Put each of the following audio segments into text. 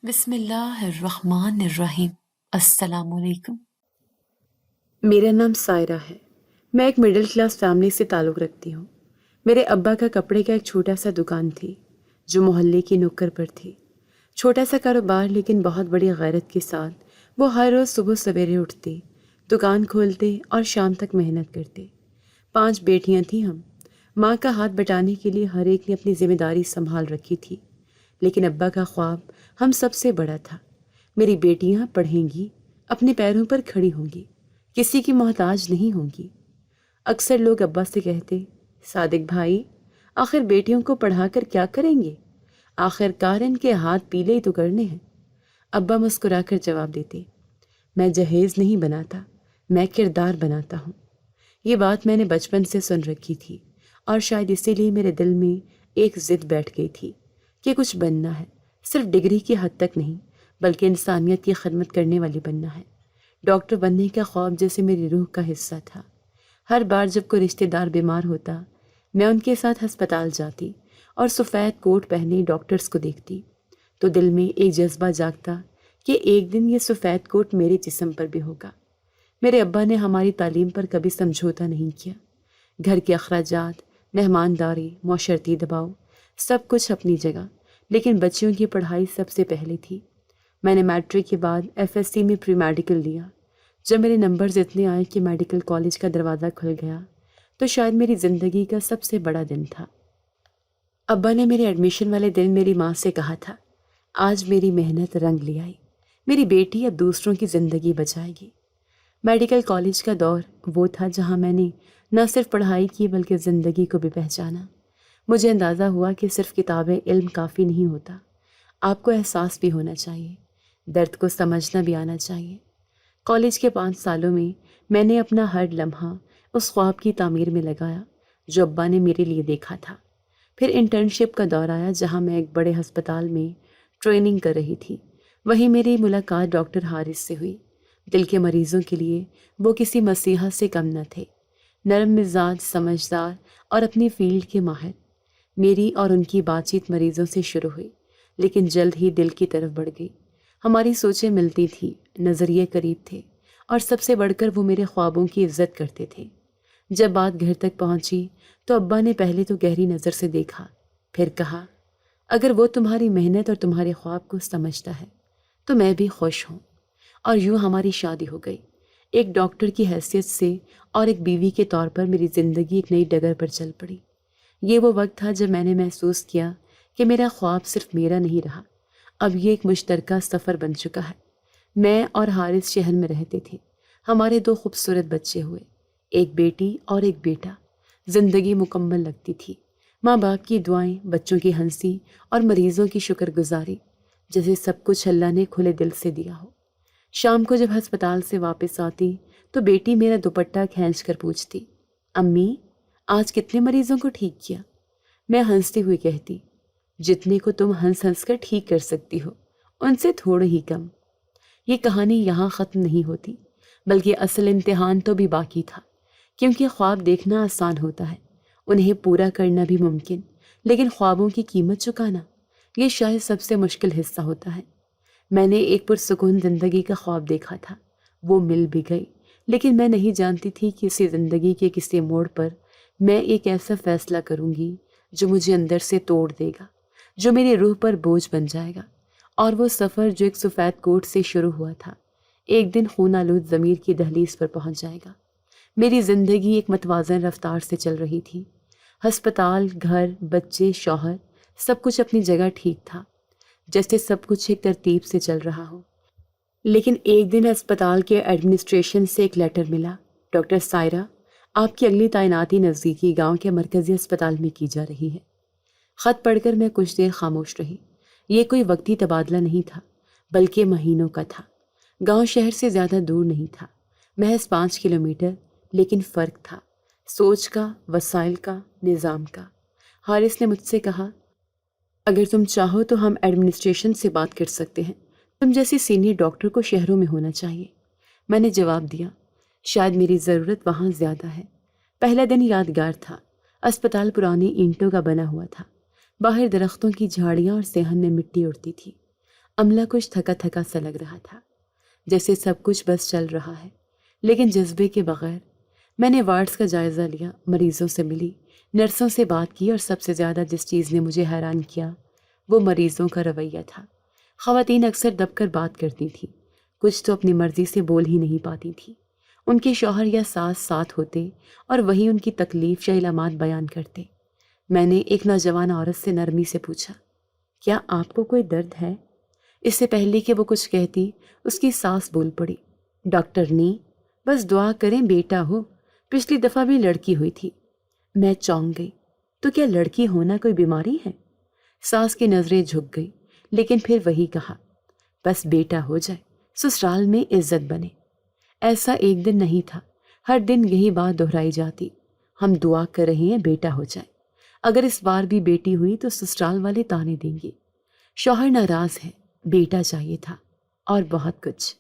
بسم اللہ الرحمن الرحیم۔ السلام علیکم۔ میرا نام سائرہ ہے۔ میں ایک مڈل کلاس فیملی سے تعلق رکھتی ہوں۔ میرے ابا کا کپڑے کا ایک چھوٹا سا دکان تھی جو محلے کی نکڑ پر تھی۔ چھوٹا سا کاروبار لیکن بہت بڑی غیرت کے ساتھ وہ ہر روز صبح سویرے اٹھتے، دکان کھولتے اور شام تک محنت کرتے۔ 5 بیٹیاں تھیں ہم۔ ماں کا ہاتھ بٹانے کے لیے ہر ایک نے اپنی ذمہ داری سنبھال رکھی تھی، لیکن ابا کا خواب ہم سب سے بڑا تھا۔ میری بیٹیاں پڑھیں گی، اپنے پیروں پر کھڑی ہوں گی، کسی کی محتاج نہیں ہوں گی۔ اکثر لوگ ابا سے کہتے، صادق بھائی، آخر بیٹیوں کو پڑھا کر کیا کریں گے؟ آخر کار ان کے ہاتھ پیلے ہی تو کرنے ہیں۔ ابا مسکرا کر جواب دیتے، میں جہیز نہیں بناتا، میں کردار بناتا ہوں۔ یہ بات میں نے بچپن سے سن رکھی تھی اور شاید اسی لیے میرے دل میں ایک ضد بیٹھ گئی تھی کہ کچھ بننا ہے، صرف ڈگری کی حد تک نہیں بلکہ انسانیت کی خدمت کرنے والی بننا ہے۔ ڈاکٹر بننے کا خواب جیسے میری روح کا حصہ تھا۔ ہر بار جب کوئی رشتہ دار بیمار ہوتا، میں ان کے ساتھ ہسپتال جاتی اور سفید کوٹ پہنے ڈاکٹرز کو دیکھتی تو دل میں ایک جذبہ جاگتا کہ ایک دن یہ سفید کوٹ میرے جسم پر بھی ہوگا۔ میرے ابا نے ہماری تعلیم پر کبھی سمجھوتا نہیں کیا۔ گھر کے اخراجات، مہمانداری، معاشرتی دباؤ، سب کچھ اپنی جگہ، لیکن بچیوں کی پڑھائی سب سے پہلے تھی۔ میں نے میٹرک کے بعد FSC میں پری میڈیکل لیا۔ جب میرے نمبرز اتنے آئے کہ میڈیکل کالج کا دروازہ کھل گیا تو شاید میری زندگی کا سب سے بڑا دن تھا۔ ابا نے میرے ایڈمیشن والے دن میری ماں سے کہا تھا، آج میری محنت رنگ لے آئی، میری بیٹی اب دوسروں کی زندگی بچائے گی۔ میڈیکل کالج کا دور وہ تھا جہاں میں نے نہ صرف پڑھائی کی بلکہ زندگی کو بھی پہچانا۔ مجھے اندازہ ہوا کہ صرف کتابیں علم کافی نہیں ہوتا، آپ کو احساس بھی ہونا چاہیے، درد کو سمجھنا بھی آنا چاہیے۔ کالج کے 5 سالوں میں نے اپنا ہر لمحہ اس خواب کی تعمیر میں لگایا جو ابا نے میرے لیے دیکھا تھا۔ پھر انٹرنشپ کا دور آیا جہاں میں ایک بڑے ہسپتال میں ٹریننگ کر رہی تھی۔ وہیں میری ملاقات ڈاکٹر حارث سے ہوئی۔ دل کے مریضوں کے لیے وہ کسی مسیحا سے کم نہ تھے، نرم مزاج، سمجھدار اور اپنی فیلڈ کے ماہر۔ میری اور ان کی بات چیت مریضوں سے شروع ہوئی لیکن جلد ہی دل کی طرف بڑھ گئی۔ ہماری سوچیں ملتی تھیں، نظریے قریب تھے اور سب سے بڑھ کر وہ میرے خوابوں کی عزت کرتے تھے۔ جب بات گھر تک پہنچی تو ابا نے پہلے تو گہری نظر سے دیکھا، پھر کہا، اگر وہ تمہاری محنت اور تمہارے خواب کو سمجھتا ہے تو میں بھی خوش ہوں۔ اور یوں ہماری شادی ہو گئی۔ ایک ڈاکٹر کی حیثیت سے اور ایک بیوی کے طور پر میری زندگی ایک نئی ڈگر پر چل پڑی۔ یہ وہ وقت تھا جب میں نے محسوس کیا کہ میرا خواب صرف میرا نہیں رہا، اب یہ ایک مشترکہ سفر بن چکا ہے۔ میں اور حارث شہر میں رہتے تھے۔ ہمارے 2 خوبصورت بچے ہوئے، ایک بیٹی اور ایک بیٹا۔ زندگی مکمل لگتی تھی۔ ماں باپ کی دعائیں، بچوں کی ہنسی اور مریضوں کی شکر گزاری، جیسے سب کچھ اللہ نے کھلے دل سے دیا ہو۔ شام کو جب ہسپتال سے واپس آتی تو بیٹی میرا دوپٹہ کھینچ کر پوچھتی، امی، آج کتنے مریضوں کو ٹھیک کیا؟ میں ہنستے ہوئے کہتی، جتنے کو تم ہنس ہنس کر ٹھیک کر سکتی ہو، ان سے تھوڑے ہی کم۔ یہ کہانی یہاں ختم نہیں ہوتی، بلکہ اصل امتحان تو بھی باقی تھا، کیونکہ خواب دیکھنا آسان ہوتا ہے، انہیں پورا کرنا بھی ممکن، لیکن خوابوں کی قیمت چکانا، یہ شاید سب سے مشکل حصہ ہوتا ہے۔ میں نے ایک پرسکون زندگی کا خواب دیکھا تھا، وہ مل بھی گئی، لیکن میں نہیں جانتی تھی کہ اسی زندگی کے کسی موڑ پر میں ایک ایسا فیصلہ کروں گی جو مجھے اندر سے توڑ دے گا، جو میری روح پر بوجھ بن جائے گا۔ اور وہ سفر جو ایک سفید کوٹ سے شروع ہوا تھا، ایک دن خون آلود ضمیر کی دہلیز پر پہنچ جائے گا۔ میری زندگی ایک متوازن رفتار سے چل رہی تھی۔ ہسپتال، گھر، بچے، شوہر، سب کچھ اپنی جگہ ٹھیک تھا، جیسے سب کچھ ایک ترتیب سے چل رہا ہو۔ لیکن ایک دن ہسپتال کے ایڈمنسٹریشن سے ایک لیٹر ملا، ڈاکٹر سائرہ، آپ کی اگلی تعیناتی نزدیکی گاؤں کے مرکزی ہسپتال میں کی جا رہی ہے۔ خط پڑھ کر میں کچھ دیر خاموش رہی۔ یہ کوئی وقتی تبادلہ نہیں تھا، بلکہ مہینوں کا تھا۔ گاؤں شہر سے زیادہ دور نہیں تھا، محض 5 کلومیٹر، لیکن فرق تھا، سوچ کا، وسائل کا، نظام کا۔ حارث نے مجھ سے کہا، اگر تم چاہو تو ہم ایڈمنسٹریشن سے بات کر سکتے ہیں، تم جیسی سینئر ڈاکٹر کو شہروں میں ہونا چاہیے۔ میں نے جواب دیا، شاید میری ضرورت وہاں زیادہ ہے۔ پہلا دن یادگار تھا۔ اسپتال پرانی اینٹوں کا بنا ہوا تھا، باہر درختوں کی جھاڑیاں اور صحن میں مٹی اڑتی تھی۔ عملہ کچھ تھکا تھکا سا لگ رہا تھا، جیسے سب کچھ بس چل رہا ہے لیکن جذبے کے بغیر۔ میں نے وارڈز کا جائزہ لیا، مریضوں سے ملی، نرسوں سے بات کی، اور سب سے زیادہ جس چیز نے مجھے حیران کیا وہ مریضوں کا رویہ تھا۔ خواتین اکثر دب کر بات کرتی تھیں، کچھ تو اپنی مرضی سے بول ہی نہیں پاتی تھیں۔ ان کے شوہر یا ساس ساتھ ہوتے اور وہی ان کی تکلیف یا علامات بیان کرتے۔ میں نے ایک نوجوان عورت سے نرمی سے پوچھا، کیا آپ کو کوئی درد ہے؟ اس سے پہلے کہ وہ کچھ کہتی، اس کی ساس بول پڑی، ڈاکٹر نی، بس دعا کریں بیٹا ہو، پچھلی دفعہ بھی لڑکی ہوئی تھی۔ میں چونک گئی، تو کیا لڑکی ہونا کوئی بیماری ہے؟ ساس کی نظریں جھک گئی، لیکن پھر وہی کہا، بس بیٹا ہو جائے، سسرال میں عزت بنے۔ ایسا ایک دن نہیں تھا، ہر دن یہی بات دہرائی جاتی، ہم دعا کر رہے ہیں بیٹا ہو جائے، اگر اس بار بھی بیٹی ہوئی تو سسرال والے تانے دیں گے، شوہر ناراض ہے، بیٹا چاہیے تھا، اور بہت کچھ۔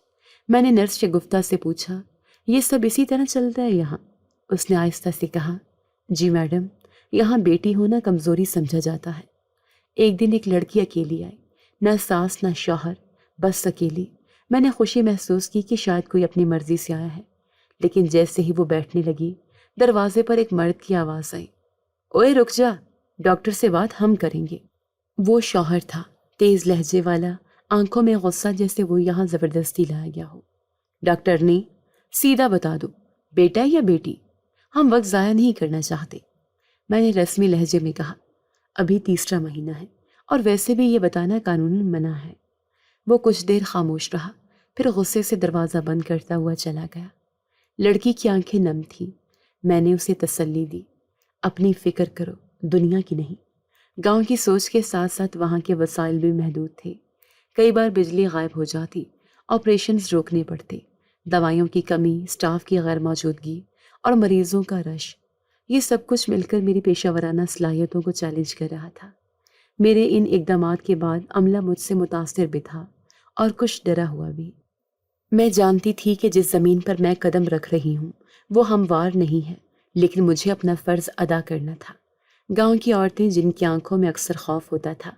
میں نے نرس شگفتہ سے پوچھا، یہ سب اسی طرح چلتا ہے یہاں؟ اس نے آہستہ سے کہا، جی میڈم، یہاں بیٹی ہونا کمزوری سمجھا جاتا ہے۔ ایک دن ایک لڑکی اکیلی آئی، نہ ساس نہ شوہر، بس اکیلی۔ میں نے خوشی محسوس کی کہ شاید کوئی اپنی مرضی سے آیا ہے، لیکن جیسے ہی وہ بیٹھنے لگی، دروازے پر ایک مرد کی آواز آئی، اوئے رک جا، ڈاکٹر سے بات ہم کریں گے۔ وہ شوہر تھا، تیز لہجے والا، آنکھوں میں غصہ، جیسے وہ یہاں زبردستی لایا گیا ہو۔ ڈاکٹر نے، سیدھا بتا دو، بیٹا یا بیٹی؟ ہم وقت ضائع نہیں کرنا چاہتے۔ میں نے رسمی لہجے میں کہا، ابھی تیسرا مہینہ ہے، اور ویسے بھی یہ بتانا قانوناً منع ہے۔ وہ کچھ دیر خاموش رہا، پھر غصے سے دروازہ بند کرتا ہوا چلا گیا۔ لڑکی کی آنکھیں نم تھیں۔ میں نے اسے تسلی دی، اپنی فکر کرو، دنیا کی نہیں۔ گاؤں کی سوچ کے ساتھ ساتھ وہاں کے وسائل بھی محدود تھے۔ کئی بار بجلی غائب ہو جاتی، آپریشنز روکنے پڑتے، دوائیوں کی کمی، سٹاف کی غیر موجودگی، اور مریضوں کا رش، یہ سب کچھ مل کر میری پیشہ ورانہ صلاحیتوں کو چیلنج کر رہا تھا۔ میرے ان اقدامات کے بعد عملہ مجھ سے متاثر بھی تھا اور کچھ ڈرا ہوا بھی۔ میں جانتی تھی کہ جس زمین پر میں قدم رکھ رہی ہوں وہ ہموار نہیں ہے، لیکن مجھے اپنا فرض ادا کرنا تھا۔ گاؤں کی عورتیں جن کی آنکھوں میں اکثر خوف ہوتا تھا،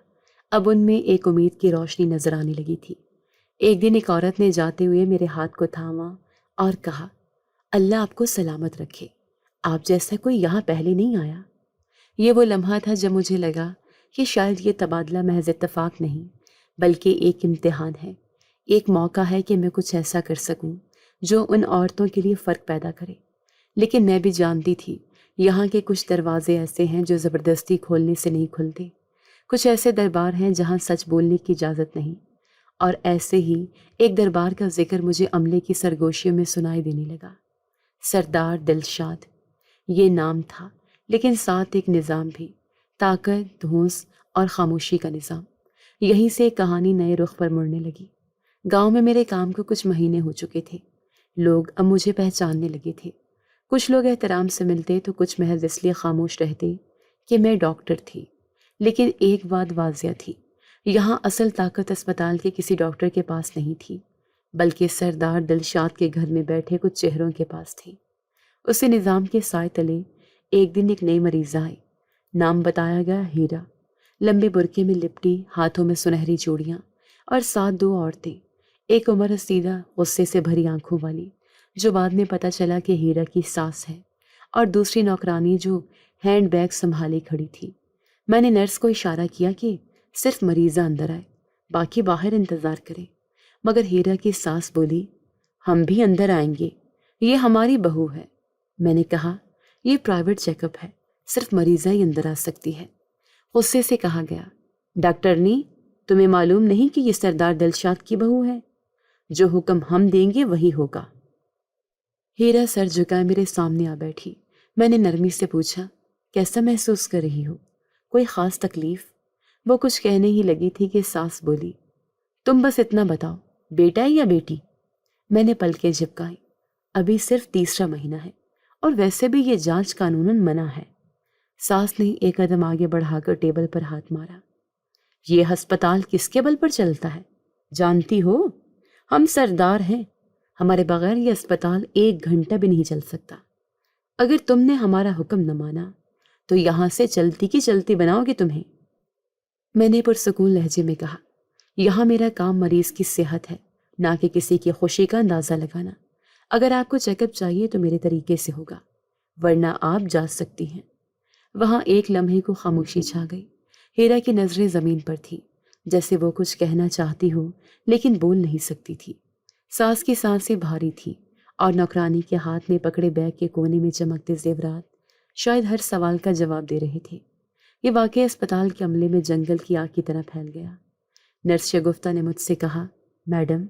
اب ان میں ایک امید کی روشنی نظر آنے لگی تھی۔ ایک دن ایک عورت نے جاتے ہوئے میرے ہاتھ کو تھاما اور کہا، اللہ آپ کو سلامت رکھے، آپ جیسا کوئی یہاں پہلے نہیں آیا۔ یہ وہ لمحہ تھا جب مجھے لگا کہ شاید یہ تبادلہ محض اتفاق نہیں، بلکہ ایک امتحان ہے، ایک موقع ہے کہ میں کچھ ایسا کر سکوں جو ان عورتوں کے لیے فرق پیدا کرے۔ لیکن میں بھی جانتی تھی، یہاں کے کچھ دروازے ایسے ہیں جو زبردستی کھولنے سے نہیں کھلتے، کچھ ایسے دربار ہیں جہاں سچ بولنے کی اجازت نہیں۔ اور ایسے ہی ایک دربار کا ذکر مجھے عملے کی سرگوشیوں میں سنائی دینے لگا۔ سردار دلشاد، یہ نام تھا، لیکن ساتھ ایک نظام بھی، طاقت، دھونس اور خاموشی کا نظام۔ یہیں سے ایک کہانی نئے رخ پر مڑنے لگی۔ گاؤں میں میرے کام کو کچھ مہینے ہو چکے تھے، لوگ اب مجھے پہچاننے لگے تھے۔ کچھ لوگ احترام سے ملتے تو کچھ محض اس لیے خاموش رہتے کہ میں ڈاکٹر تھی۔ لیکن ایک بات واضح تھی، یہاں اصل طاقت اسپتال کے کسی ڈاکٹر کے پاس نہیں تھی، بلکہ سردار دلشاد کے گھر میں بیٹھے کچھ چہروں کے پاس تھی۔ اسی نظام کے سائے تلے ایک دن ایک نئی مریضہ آئی۔ نام بتایا گیا ہیرا، لمبے برقعے میں لپٹی، ہاتھوں میں سنہری چوڑیاں، اور ساتھ دو عورتیں، ایک عمر رسیدہ غصے سے بھری آنکھوں والی جو بعد میں پتہ چلا کہ ہیرا کی ساس ہے، اور دوسری نوکرانی جو ہینڈ بیگ سنبھالے کھڑی تھی۔ میں نے نرس کو اشارہ کیا کہ صرف مریضہ اندر آئے، باقی باہر انتظار کریں، مگر ہیرا کی ساس بولی، ہم بھی اندر آئیں گے، یہ ہماری بہو ہے۔ میں نے کہا، یہ پرائیویٹ چیک اپ ہے، صرف مریضہ ہی اندر آ سکتی ہے۔ غصے سے کہا گیا، ڈاکٹرنی، تمہیں معلوم نہیں کہ یہ سردار دلشاد کی بہو ہے؟ جو حکم ہم دیں گے وہی ہوگا۔ ہیرا سر جھکائے میرے سامنے آ بیٹھی۔ میں نے نرمی سے پوچھا، کیسا محسوس کر رہی ہو؟ کوئی خاص تکلیف؟ وہ کچھ کہنے ہی لگی تھی کہ ساس بولی، تم بس اتنا بتاؤ، بیٹا ہے یا بیٹی؟ میں نے پلکیں جھپکائیں، ابھی صرف تیسرا مہینہ ہے، اور ویسے بھی یہ جانچ قانوناً منع ہے۔ ساس نے ایک قدم آگے بڑھا کر ٹیبل پر ہاتھ مارا، یہ ہسپتال کس کے بل پر چلتا ہے جانتی ہو؟ ہم سردار ہیں، ہمارے بغیر یہ اسپتال ایک گھنٹہ بھی نہیں چل سکتا۔ اگر تم نے ہمارا حکم نہ مانا تو یہاں سے چلتی کی چلتی بناؤ گے تمہیں۔ میں نے پرسکون لہجے میں کہا، یہاں میرا کام مریض کی صحت ہے، نہ کہ کسی کی خوشی کا اندازہ لگانا۔ اگر آپ کو چیک اپ چاہیے تو میرے طریقے سے ہوگا، ورنہ آپ جا سکتی ہیں۔ وہاں ایک لمحے کو خاموشی چھا گئی۔ ہیرا کی نظریں زمین پر تھی، جیسے وہ کچھ کہنا چاہتی ہو لیکن بول نہیں سکتی تھی۔ ساس کی سانسیں بھاری تھیں اور نوکرانی کے ہاتھ میں پکڑے بیگ کے کونے میں چمکتے زیورات شاید ہر سوال کا جواب دے رہے تھے۔ یہ واقعہ اسپتال کے عملے میں جنگل کی آگ کی طرح پھیل گیا۔ نرس شگفتہ نے مجھ سے کہا، میڈم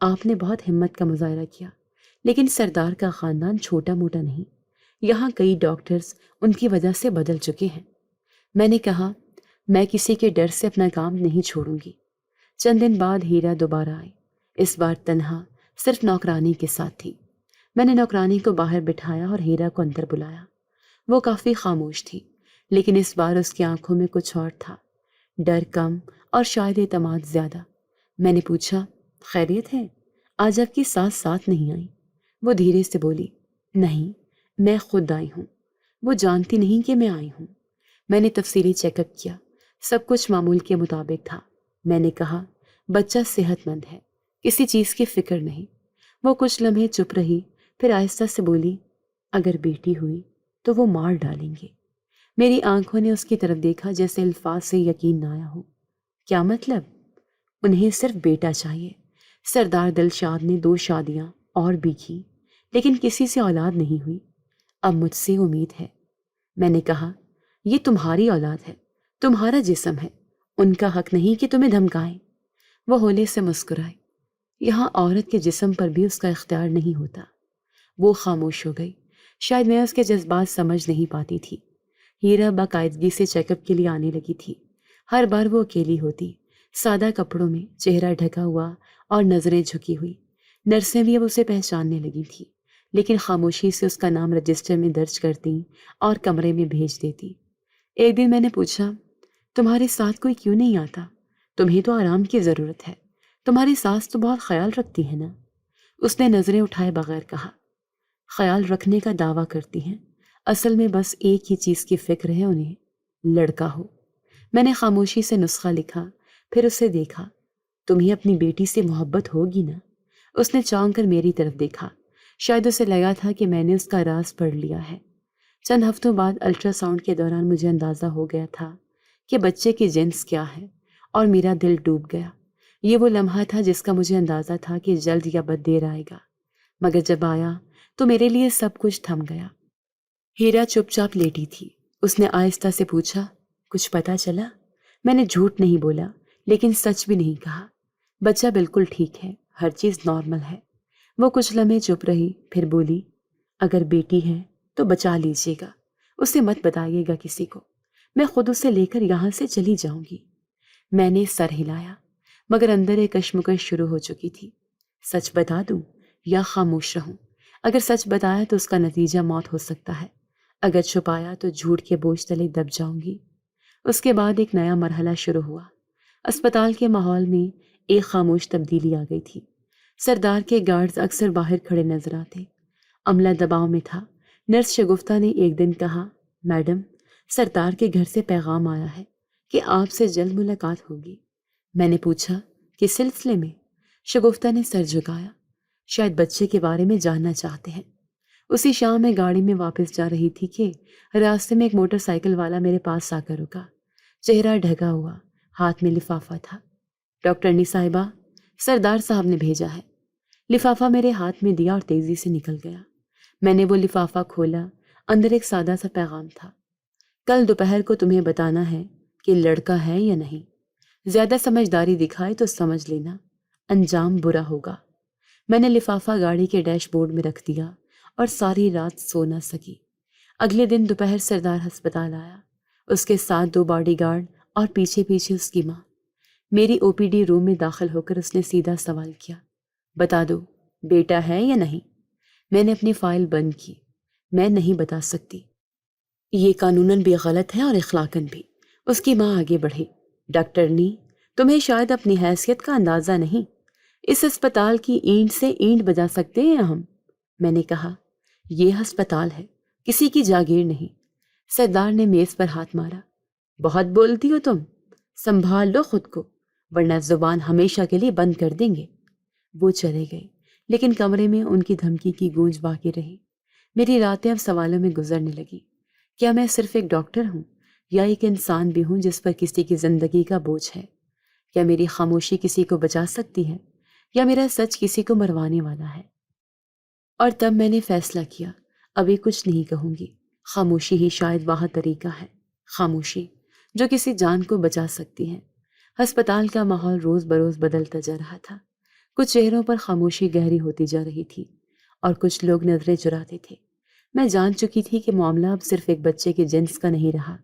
آپ نے بہت ہمت کا مظاہرہ کیا، لیکن سردار کا خاندان چھوٹا موٹا نہیں۔ یہاں کئی ڈاکٹرز ان کی وجہ سے بدل چکے ہیں۔ میں نے کہا، میں کسی کے ڈر سے اپنا کام نہیں چھوڑوں گی۔ چند دن بعد ہیرا دوبارہ آئی، اس بار تنہا، صرف نوکرانی کے ساتھ تھی۔ میں نے نوکرانی کو باہر بٹھایا اور ہیرا کو اندر بلایا۔ وہ کافی خاموش تھی، لیکن اس بار اس کی آنکھوں میں کچھ اور تھا، ڈر کم اور شاید اعتماد زیادہ۔ میں نے پوچھا، خیریت ہے؟ آج آپ کی ساس ساتھ نہیں آئی؟ وہ دھیرے سے بولی، نہیں، میں خود آئی ہوں، وہ جانتی نہیں کہ میں آئی ہوں۔ میں نے تفصیلی چیک اپ کیا، سب کچھ معمول کے مطابق تھا۔ میں نے کہا، بچہ صحت مند ہے، کسی چیز کی فکر نہیں۔ وہ کچھ لمحے چپ رہی، پھر آہستہ سے بولی، اگر بیٹی ہوئی تو وہ مار ڈالیں گے۔ میری آنکھوں نے اس کی طرف دیکھا، جیسے الفاظ سے یقین نہ آیا ہو۔ کیا مطلب؟ انہیں صرف بیٹا چاہیے۔ سردار دلشاد نے 2 شادیاں اور بھی کی، لیکن کسی سے اولاد نہیں ہوئی۔ اب مجھ سے امید ہے۔ میں نے کہا، یہ تمہاری اولاد ہے، تمہارا جسم ہے، ان کا حق نہیں کہ تمہیں دھمکائیں۔ وہ ہولے سے مسکرائے، یہاں عورت کے جسم پر بھی اس کا اختیار نہیں ہوتا۔ وہ خاموش ہو گئی، شاید میں اس کے جذبات سمجھ نہیں پاتی تھی۔ ہیرا باقاعدگی سے چیک اپ کے لیے آنے لگی تھی۔ ہر بار وہ اکیلی ہوتی، سادہ کپڑوں میں، چہرہ ڈھکا ہوا اور نظریں جھکی ہوئی۔ نرسیں بھی اب اسے پہچاننے لگی تھی، لیکن خاموشی سے اس کا نام رجسٹر میں درج کرتی اور کمرے میں بھیج دیتی۔ ایک دن میں نے پوچھا، تمہارے ساتھ کوئی کیوں نہیں آتا؟ تمہیں تو آرام کی ضرورت ہے، تمہاری ساس تو بہت خیال رکھتی ہے نا؟ اس نے نظریں اٹھائے بغیر کہا، خیال رکھنے کا دعویٰ کرتی ہیں، اصل میں بس ایک ہی چیز کی فکر ہے انہیں، لڑکا ہو۔ میں نے خاموشی سے نسخہ لکھا، پھر اسے دیکھا، تمہیں اپنی بیٹی سے محبت ہوگی نا؟ اس نے چونک کر میری طرف دیکھا، شاید اسے لگا تھا کہ میں نے اس کا راز پڑھ لیا ہے۔ چند ہفتوں بعد الٹرا ساؤنڈ کے دوران مجھے اندازہ ہو گیا تھا کہ بچے کی جنس کیا ہے، اور میرا دل ڈوب گیا۔ یہ وہ لمحہ تھا جس کا مجھے اندازہ تھا کہ جلد یا بد دیر آئے گا، مگر جب آیا تو میرے لیے سب کچھ تھم گیا۔ ہیرا چپ چاپ لیٹی تھی۔ اس نے آہستہ سے پوچھا، کچھ پتہ چلا؟ میں نے جھوٹ نہیں بولا، لیکن سچ بھی نہیں کہا۔ بچہ بالکل ٹھیک ہے، ہر چیز نارمل ہے۔ وہ کچھ لمحے چپ رہی، پھر بولی، اگر بیٹی ہے تو بچا لیجیے گا، اسے مت بتائیے گا کسی کو، میں خود اسے لے کر یہاں سے چلی جاؤں گی۔ میں نے سر ہلایا، مگر اندر ایک کشمکش شروع ہو چکی تھی۔ سچ بتا دوں یا خاموش رہوں؟ اگر سچ بتایا تو اس کا نتیجہ موت ہو سکتا ہے، اگر چھپایا تو جھوٹ کے بوجھ تلے دب جاؤں گی۔ اس کے بعد ایک نیا مرحلہ شروع ہوا۔ اسپتال کے ماحول میں ایک خاموش تبدیلی آ گئی تھی۔ سردار کے گارڈز اکثر باہر کھڑے نظر آتے، عملہ دباؤ میں تھا۔ نرس شگفتہ نے ایک دن کہا، میڈم سردار کے گھر سے پیغام آیا ہے کہ آپ سے جلد ملاقات ہوگی۔ میں نے پوچھا، کس سلسلے میں؟ شگفتہ نے سر جھکایا، شاید بچے کے بارے میں جاننا چاہتے ہیں۔ اسی شام میں گاڑی میں واپس جا رہی تھی کہ راستے میں ایک موٹر سائیکل والا میرے پاس آ کر رکا، چہرہ ڈھکا ہوا، ہاتھ میں لفافہ تھا۔ ڈاکٹرنی صاحبہ، سردار صاحب نے بھیجا ہے۔ لفافہ میرے ہاتھ میں دیا اور تیزی سے نکل گیا۔ میں نے وہ لفافہ کھولا، اندر ایک سادہ سا پیغام تھا، کل دوپہر کو تمہیں بتانا ہے کہ لڑکا ہے یا نہیں۔ زیادہ سمجھداری دکھائے تو سمجھ لینا، انجام برا ہوگا۔ میں نے لفافہ گاڑی کے ڈیش بورڈ میں رکھ دیا اور ساری رات سو نہ سکی۔ اگلے دن دوپہر سردار ہسپتال آیا، اس کے ساتھ 2 باڈی گارڈ اور پیچھے پیچھے اس کی ماں۔ میری او پی ڈی روم میں داخل ہو کر اس نے سیدھا سوال کیا، بتا دو بیٹا ہے یا نہیں؟ میں نے اپنی فائل بند کی، میں نہیں بتا سکتی، یہ قانوناً بھی غلط ہے اور اخلاقاً بھی۔ اس کی ماں آگے بڑھی، ڈاکٹرنی تمہیں شاید اپنی حیثیت کا اندازہ نہیں، اس ہسپتال کی اینٹ سے اینٹ بجا سکتے ہیں ہم۔ میں نے کہا، یہ ہسپتال ہے، کسی کی جاگیر نہیں۔ سردار نے میز پر ہاتھ مارا، بہت بولتی ہو تم، سنبھال لو خود کو، ورنہ زبان ہمیشہ کے لیے بند کر دیں گے۔ وہ چلے گئے، لیکن کمرے میں ان کی دھمکی کی گونج باقی رہی۔ میری راتیں اب سوالوں میں گزرنے لگی۔ کیا میں صرف ایک ڈاکٹر ہوں یا ایک انسان بھی ہوں جس پر کسی کی زندگی کا بوجھ ہے؟ کیا میری خاموشی کسی کو بچا سکتی ہے یا میرا سچ کسی کو مروانے والا ہے؟ اور تب میں نے فیصلہ کیا، ابھی کچھ نہیں کہوں گی۔ خاموشی ہی شاید وہاں طریقہ ہے، خاموشی جو کسی جان کو بچا سکتی ہے۔ ہسپتال کا ماحول روز بروز بدلتا جا رہا تھا۔ کچھ چہروں پر خاموشی گہری ہوتی جا رہی تھی اور کچھ لوگ نظریں چراتے تھے۔ میں جان چکی تھی کہ معاملہ اب صرف ایک بچے کے جنس کا نہیں رہا،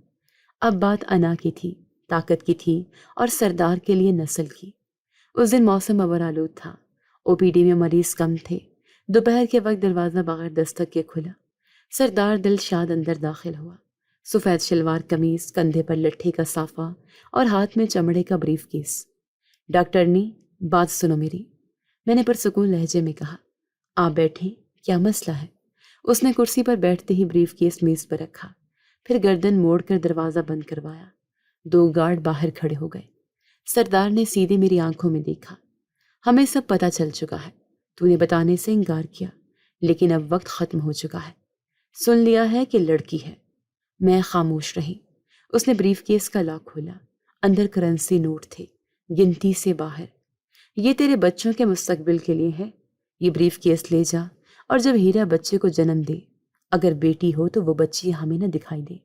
اب بات انا کی تھی، طاقت کی تھی اور سردار کے لیے نسل کی۔ اس دن موسم ابر آلود تھا، او پی ڈی میں مریض کم تھے۔ دوپہر کے وقت دروازہ بغیر دستک کے کھلا۔ سردار دل شاد اندر داخل ہوا۔ سفید شلوار قمیض، کندھے پر لٹھے کا صافہ اور ہاتھ میں چمڑے کا بریف کیس۔ ڈاکٹرنی، بات سنو میری، میں نے پرسکون لہجے میں کہا۔ آپ بیٹھیں، کیا مسئلہ ہے؟ اس نے کرسی پر بیٹھتے ہی بریف کیس میز پر رکھا، پھر گردن موڑ کر دروازہ بند کروایا۔ 2 گارڈ باہر کھڑے ہو گئے۔ سردار نے سیدھے میری آنکھوں میں دیکھا۔ ہمیں سب پتہ چل چکا ہے، تو نے بتانے سے انکار کیا، لیکن اب وقت ختم ہو چکا ہے۔ سن لیا ہے کہ لڑکی ہے۔ میں خاموش رہی۔ اس نے بریف کیس کا لاک کھولا۔ اندر کرنسی نوٹ تھے، گنتی سے باہر۔ یہ تیرے بچوں کے مستقبل کے لیے ہے، یہ بریف کیس لے جا، اور جب ہیرا بچے کو جنم دے، اگر بیٹی ہو تو وہ بچی ہمیں نہ دکھائی دے۔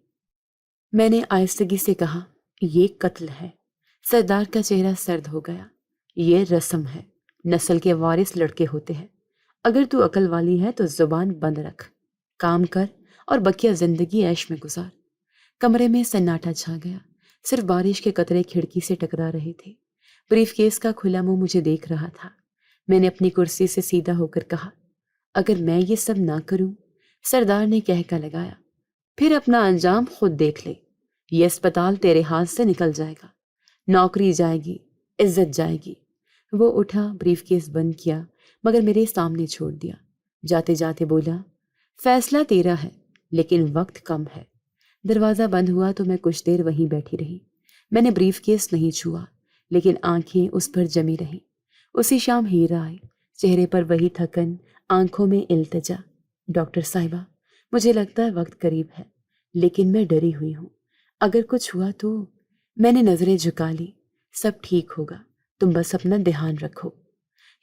میں نے آہستگی سے کہا، یہ قتل ہے۔ سردار کا چہرہ سرد ہو گیا۔ یہ رسم ہے، نسل کے وارث لڑکے ہوتے ہیں۔ اگر تو عقل والی ہے تو زبان بند رکھ، کام کر اور بقیہ زندگی عیش میں گزار۔ کمرے میں سناٹا چھا گیا، صرف بارش کے قطرے کھڑکی سے ٹکرا رہے تھے۔ بریف کیس کا کھلا منہ مجھے دیکھ رہا تھا۔ میں نے اپنی کرسی سے سیدھا ہو کر کہا، اگر میں یہ سب نہ کروں؟ سردار نے کہکا لگایا، پھر اپنا انجام خود دیکھ لے۔ یہ اسپتال تیرے ہاتھ سے نکل جائے گا، نوکری جائے گی، عزت جائے گی۔ وہ اٹھا، بریف کیس بند کیا، مگر میرے سامنے چھوڑ دیا۔ جاتے جاتے بولا، فیصلہ تیرا ہے، لیکن وقت کم ہے۔ دروازہ بند ہوا تو میں کچھ دیر وہیں بیٹھی رہی۔ میں نے بریف کیس نہیں چھوا، لیکن آنکھیں اس پر جمی رہیں۔ اسی شام ہیرا آئی، چہرے پر وہی تھکن، آنکھوں میں التجا۔ ڈاکٹر صاحبہ، مجھے لگتا ہے وقت قریب ہے، لیکن میں ڈری ہوئی ہوں۔ اگر کچھ ہوا تو؟ میں نے نظریں جھکا لی۔ سب ٹھیک ہوگا، تم بس اپنا دھیان رکھو۔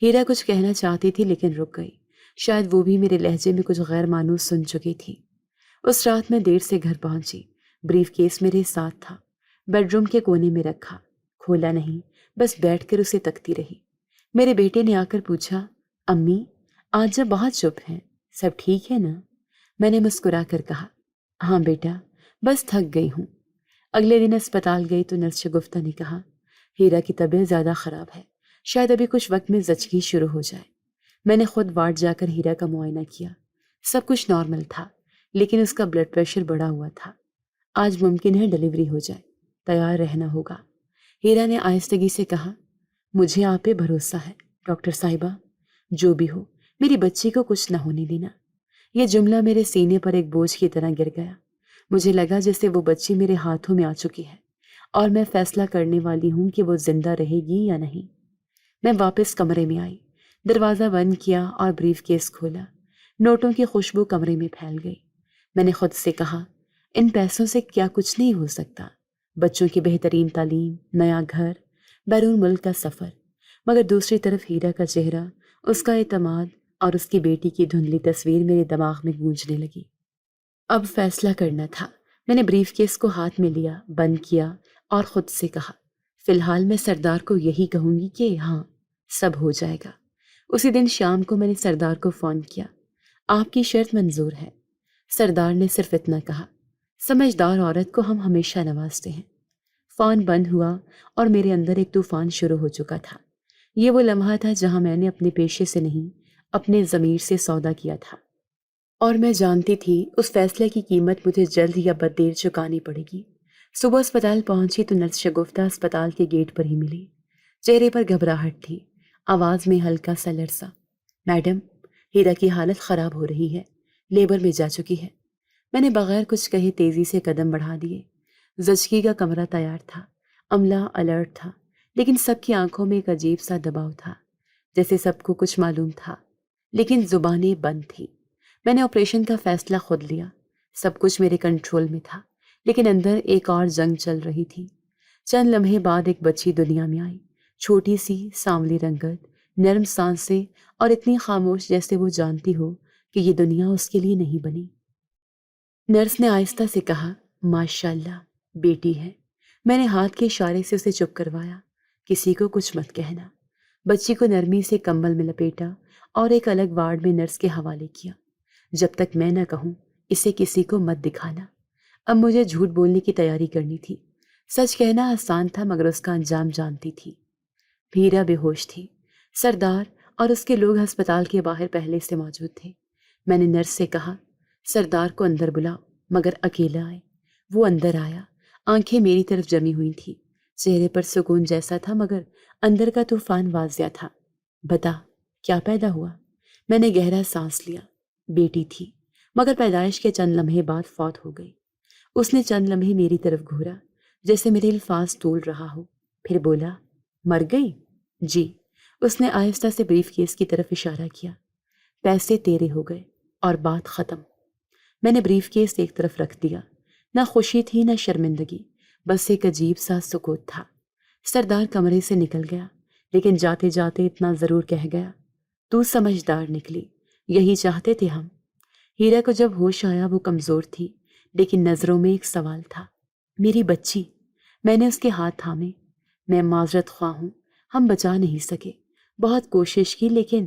ہیرا کچھ کہنا چاہتی تھی لیکن رک گئی۔ شاید وہ بھی میرے لہجے میں کچھ غیر مانوس سن چکی تھی۔ اس رات میں دیر سے گھر پہنچی۔ بریف کیس میرے ساتھ تھا، بیڈ روم کے کونے میں رکھا، کھولا نہیں، بس بیٹھ کر اسے تکتی رہی۔ میرے بیٹے نے آ کر پوچھا، امی آج جب بہت چپ ہیں، سب ٹھیک ہے نا؟ میں نے مسکرا کر کہا، ہاں بیٹا، بس تھک گئی ہوں۔ اگلے دن اسپتال گئی تو نرس شگفتہ نے کہا، ہیرا کی طبیعت زیادہ خراب ہے، شاید ابھی کچھ وقت میں زچگی شروع ہو جائے۔ میں نے خود وارڈ جا کر ہیرا کا معائنہ کیا۔ سب کچھ نارمل تھا، لیکن اس کا بلڈ پریشر بڑھا ہوا تھا۔ آج ممکن ہے ڈیلیوری ہو جائے، تیار رہنا ہوگا۔ ہیرا نے آہستگی سے کہا، مجھے آپ پہ بھروسہ ہے ڈاکٹر صاحبہ، جو بھی ہو میری بچی کو کچھ نہ ہونے دینا۔ یہ جملہ میرے سینے پر ایک بوجھ کی طرح گر گیا۔ مجھے لگا جیسے وہ بچی میرے ہاتھوں میں آ چکی ہے اور میں فیصلہ کرنے والی ہوں کہ وہ زندہ رہے گی یا نہیں۔ میں واپس کمرے میں آئی، دروازہ بند کیا اور بریف کیس کھولا۔ نوٹوں کی خوشبو کمرے میں پھیل گئی۔ میں نے خود سے کہا، ان پیسوں سے کیا کچھ نہیں ہو سکتا، بچوں کی بہترین تعلیم، نیا گھر، بیرون ملک کا سفر۔ مگر دوسری طرف ہیرا کا چہرہ، اس کا اعتماد اور اس کی بیٹی کی دھندلی تصویر میرے دماغ میں گونجنے لگی۔ اب فیصلہ کرنا تھا۔ میں نے بریف کیس کو ہاتھ میں لیا، بند کیا اور خود سے کہا، فی الحال میں سردار کو یہی کہوں گی کہ ہاں، سب ہو جائے گا۔ اسی دن شام کو میں نے سردار کو فون کیا، آپ کی شرط منظور ہے۔ سردار نے صرف اتنا کہا، سمجھدار عورت کو ہم ہمیشہ نوازتے ہیں۔ فون بند ہوا اور میرے اندر ایک طوفان شروع ہو چکا تھا۔ یہ وہ لمحہ تھا جہاں میں نے اپنے پیشے سے نہیں، اپنے ضمیر سے سودا کیا تھا، اور میں جانتی تھی اس فیصلے کی قیمت مجھے جلد یا بد دیر چکانی پڑے گی۔ صبح اسپتال پہنچی تو نرس شگفتہ اسپتال کے گیٹ پر ہی ملی۔ چہرے پر گھبراہٹ تھی، آواز میں ہلکا سا لرزا۔ میڈم، ہیرا کی حالت خراب ہو رہی ہے، لیبر میں جا چکی ہے۔ میں نے بغیر کچھ کہے تیزی سے قدم بڑھا دیے۔ زچگی کا کمرہ تیار تھا، عملہ الرٹ تھا، لیکن سب کی آنکھوں میں ایک عجیب سا دباؤ تھا، جیسے سب کو کچھ معلوم تھا لیکن زبانیں بند تھیں۔ میں نے آپریشن کا فیصلہ خود لیا، سب کچھ میرے کنٹرول میں تھا، لیکن اندر ایک اور جنگ چل رہی تھی۔ چند لمحے بعد ایک بچی دنیا میں آئی، چھوٹی سی، سانولی رنگت، نرم سانسیں اور اتنی خاموش جیسے وہ جانتی ہو کہ یہ دنیا اس کے لیے نہیں بنی۔ نرس نے آہستہ سے کہا، ماشاء اللہ، بیٹی ہے۔ میں نے ہاتھ کے اشارے سے اسے چپ کروایا، کسی کو کچھ مت کہنا۔ بچی کو نرمی سے کمبل میں لپیٹا اور ایک الگ وارڈ میں نرس کے حوالے کیا۔ جب تک میں نہ کہوں اسے کسی کو مت دکھانا۔ اب مجھے جھوٹ بولنے کی تیاری کرنی تھی۔ سچ کہنا آسان تھا مگر اس کا انجام جانتی تھی۔ ہیرا بے ہوش تھی، سردار اور اس کے لوگ ہسپتال کے باہر پہلے سے موجود تھے۔ میں نے نرس سے کہا، سردار کو اندر بلاؤ مگر اکیلا آئے۔ وہ اندر آیا، آنکھیں میری طرف جمی ہوئی تھی، چہرے پر سکون جیسا تھا مگر اندر کا طوفان واضح تھا۔ بتا، کیا پیدا ہوا؟ میں نے گہرا سانس لیا۔ بیٹی تھی مگر پیدائش کے چند لمحے بعد فوت ہو گئی۔ اس نے چند لمحے میری طرف گھورا جیسے میرے الفاظ تول رہا ہو، پھر بولا، مر گئی؟ جی۔ اس نے آہستہ سے بریف کیس کی طرف اشارہ کیا۔ پیسے تیرے ہو گئے اور بات ختم۔ میں نے بریف کیس ایک طرف رکھ دیا، نہ خوشی تھی نہ شرمندگی، بس ایک عجیب سا سکوت تھا۔ سردار کمرے سے نکل گیا لیکن جاتے جاتے اتنا ضرور کہہ گیا، تو سمجھدار نکلی، یہی چاہتے تھے ہم۔ ہیرا کو جب ہوش آیا وہ کمزور تھی لیکن نظروں میں ایک سوال تھا، میری بچی۔ میں نے اس کے ہاتھ تھامے۔ میں معذرت خواہ ہوں، ہم بچا نہیں سکے، بہت کوشش کی لیکن۔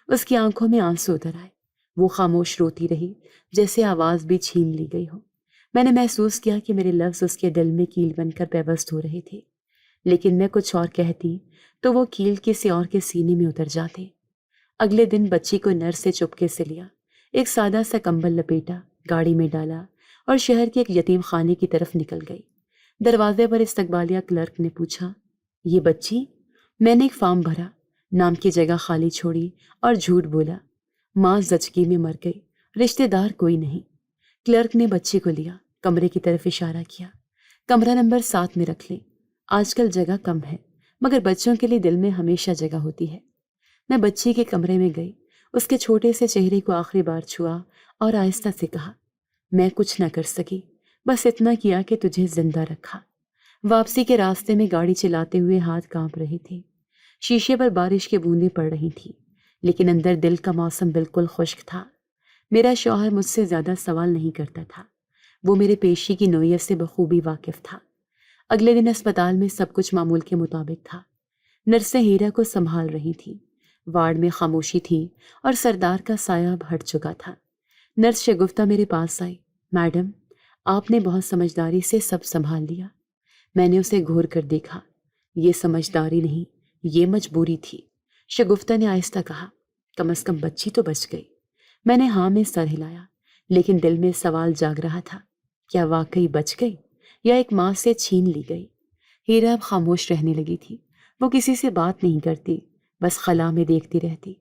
اس کی آنکھوں میں آنسو اتر آئے، وہ خاموش روتی رہی جیسے آواز بھی چھین لی گئی ہو۔ میں نے محسوس کیا کہ میرے لفظ اس کے دل میں کیل بن کر پیوست ہو رہے تھے، لیکن میں کچھ اور کہتی تو وہ کیل کسی اور کے سینے میں اتر جاتے۔ اگلے دن بچی کو نرس سے چپکے سے لیا، ایک سادہ سا کمبل لپیٹا، گاڑی میں ڈالا اور شہر کے ایک یتیم خانے کی طرف نکل گئی۔ دروازے پر استقبالیہ کلرک نے پوچھا، یہ بچی؟ میں نے ایک فارم بھرا، نام کی جگہ خالی چھوڑی اور جھوٹ بولا، ماں زچگی میں مر گئی، رشتہ دار کوئی نہیں۔ کلرک نے بچی کو لیا، کمرے کی طرف اشارہ کیا، کمرہ نمبر 7 میں رکھ لیں، آج کل جگہ کم ہے مگر بچوں کے لیے دل میں ہمیشہ جگہ ہوتی ہے۔ میں بچی کے کمرے میں گئی، اس کے چھوٹے سے چہرے کو آخری بار چھوا اور آہستہ سے کہا، میں کچھ نہ کر سکی، بس اتنا کیا کہ تجھے زندہ رکھا۔ واپسی کے راستے میں گاڑی چلاتے ہوئے ہاتھ کانپ رہے تھے، شیشے پر بارش کی بوندیں پڑ رہی تھیں لیکن اندر دل کا موسم بالکل خشک تھا۔ میرا شوہر مجھ سے زیادہ سوال نہیں کرتا تھا، وہ میرے پیشی کی نوعیت سے بخوبی واقف تھا۔ اگلے دن اسپتال میں سب کچھ معمول کے مطابق تھا۔ نرسیں ہیرا کو سنبھال رہی تھیں، وارڈ میں خاموشی تھی اور سردار کا سایہ اب ہٹ چکا تھا۔ نرس شگفتہ میرے پاس آئی، میڈم، آپ نے بہت سمجھداری سے سب سنبھال لیا۔ میں نے اسے گھور کر دیکھا، یہ سمجھداری نہیں، یہ مجبوری تھی۔ شگفتہ نے آہستہ کہا، کم از کم بچی تو بچ گئی۔ میں نے ہاں میں سر ہلایا لیکن دل میں سوال جاگ رہا تھا، کیا واقعی بچ گئی یا ایک ماں سے چھین لی گئی؟ ہیرا اب خاموش رہنے لگی تھی، وہ کسی سے بات نہیں کرتی، بس خلا میں دیکھتی رہتی۔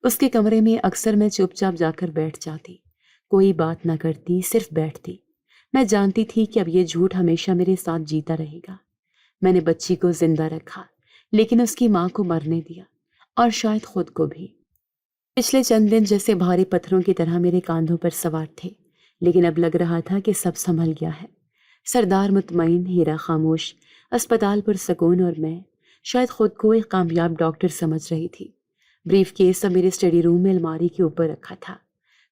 اس کے کمرے میں اکثر میں چپ چاپ جا کر بیٹھ جاتی، کوئی بات نہ کرتی، صرف بیٹھتی۔ میں جانتی تھی کہ اب یہ جھوٹ ہمیشہ میرے ساتھ جیتا رہے گا۔ میں نے بچی کو زندہ رکھا لیکن اس کی ماں کو مرنے دیا اور شاید خود کو بھی۔ پچھلے چند دن جیسے بھاری پتھروں کی طرح میرے کاندھوں پر سوار تھے لیکن اب لگ رہا تھا کہ سب سنبھل گیا ہے۔ سردار مطمئن، ہیرا خاموش، اسپتال پر سکون، اور میں شاید خود کو ایک کامیاب ڈاکٹر سمجھ رہی تھی۔ بریف کیس اب میرے اسٹڈی روم میں الماری کے اوپر رکھا تھا،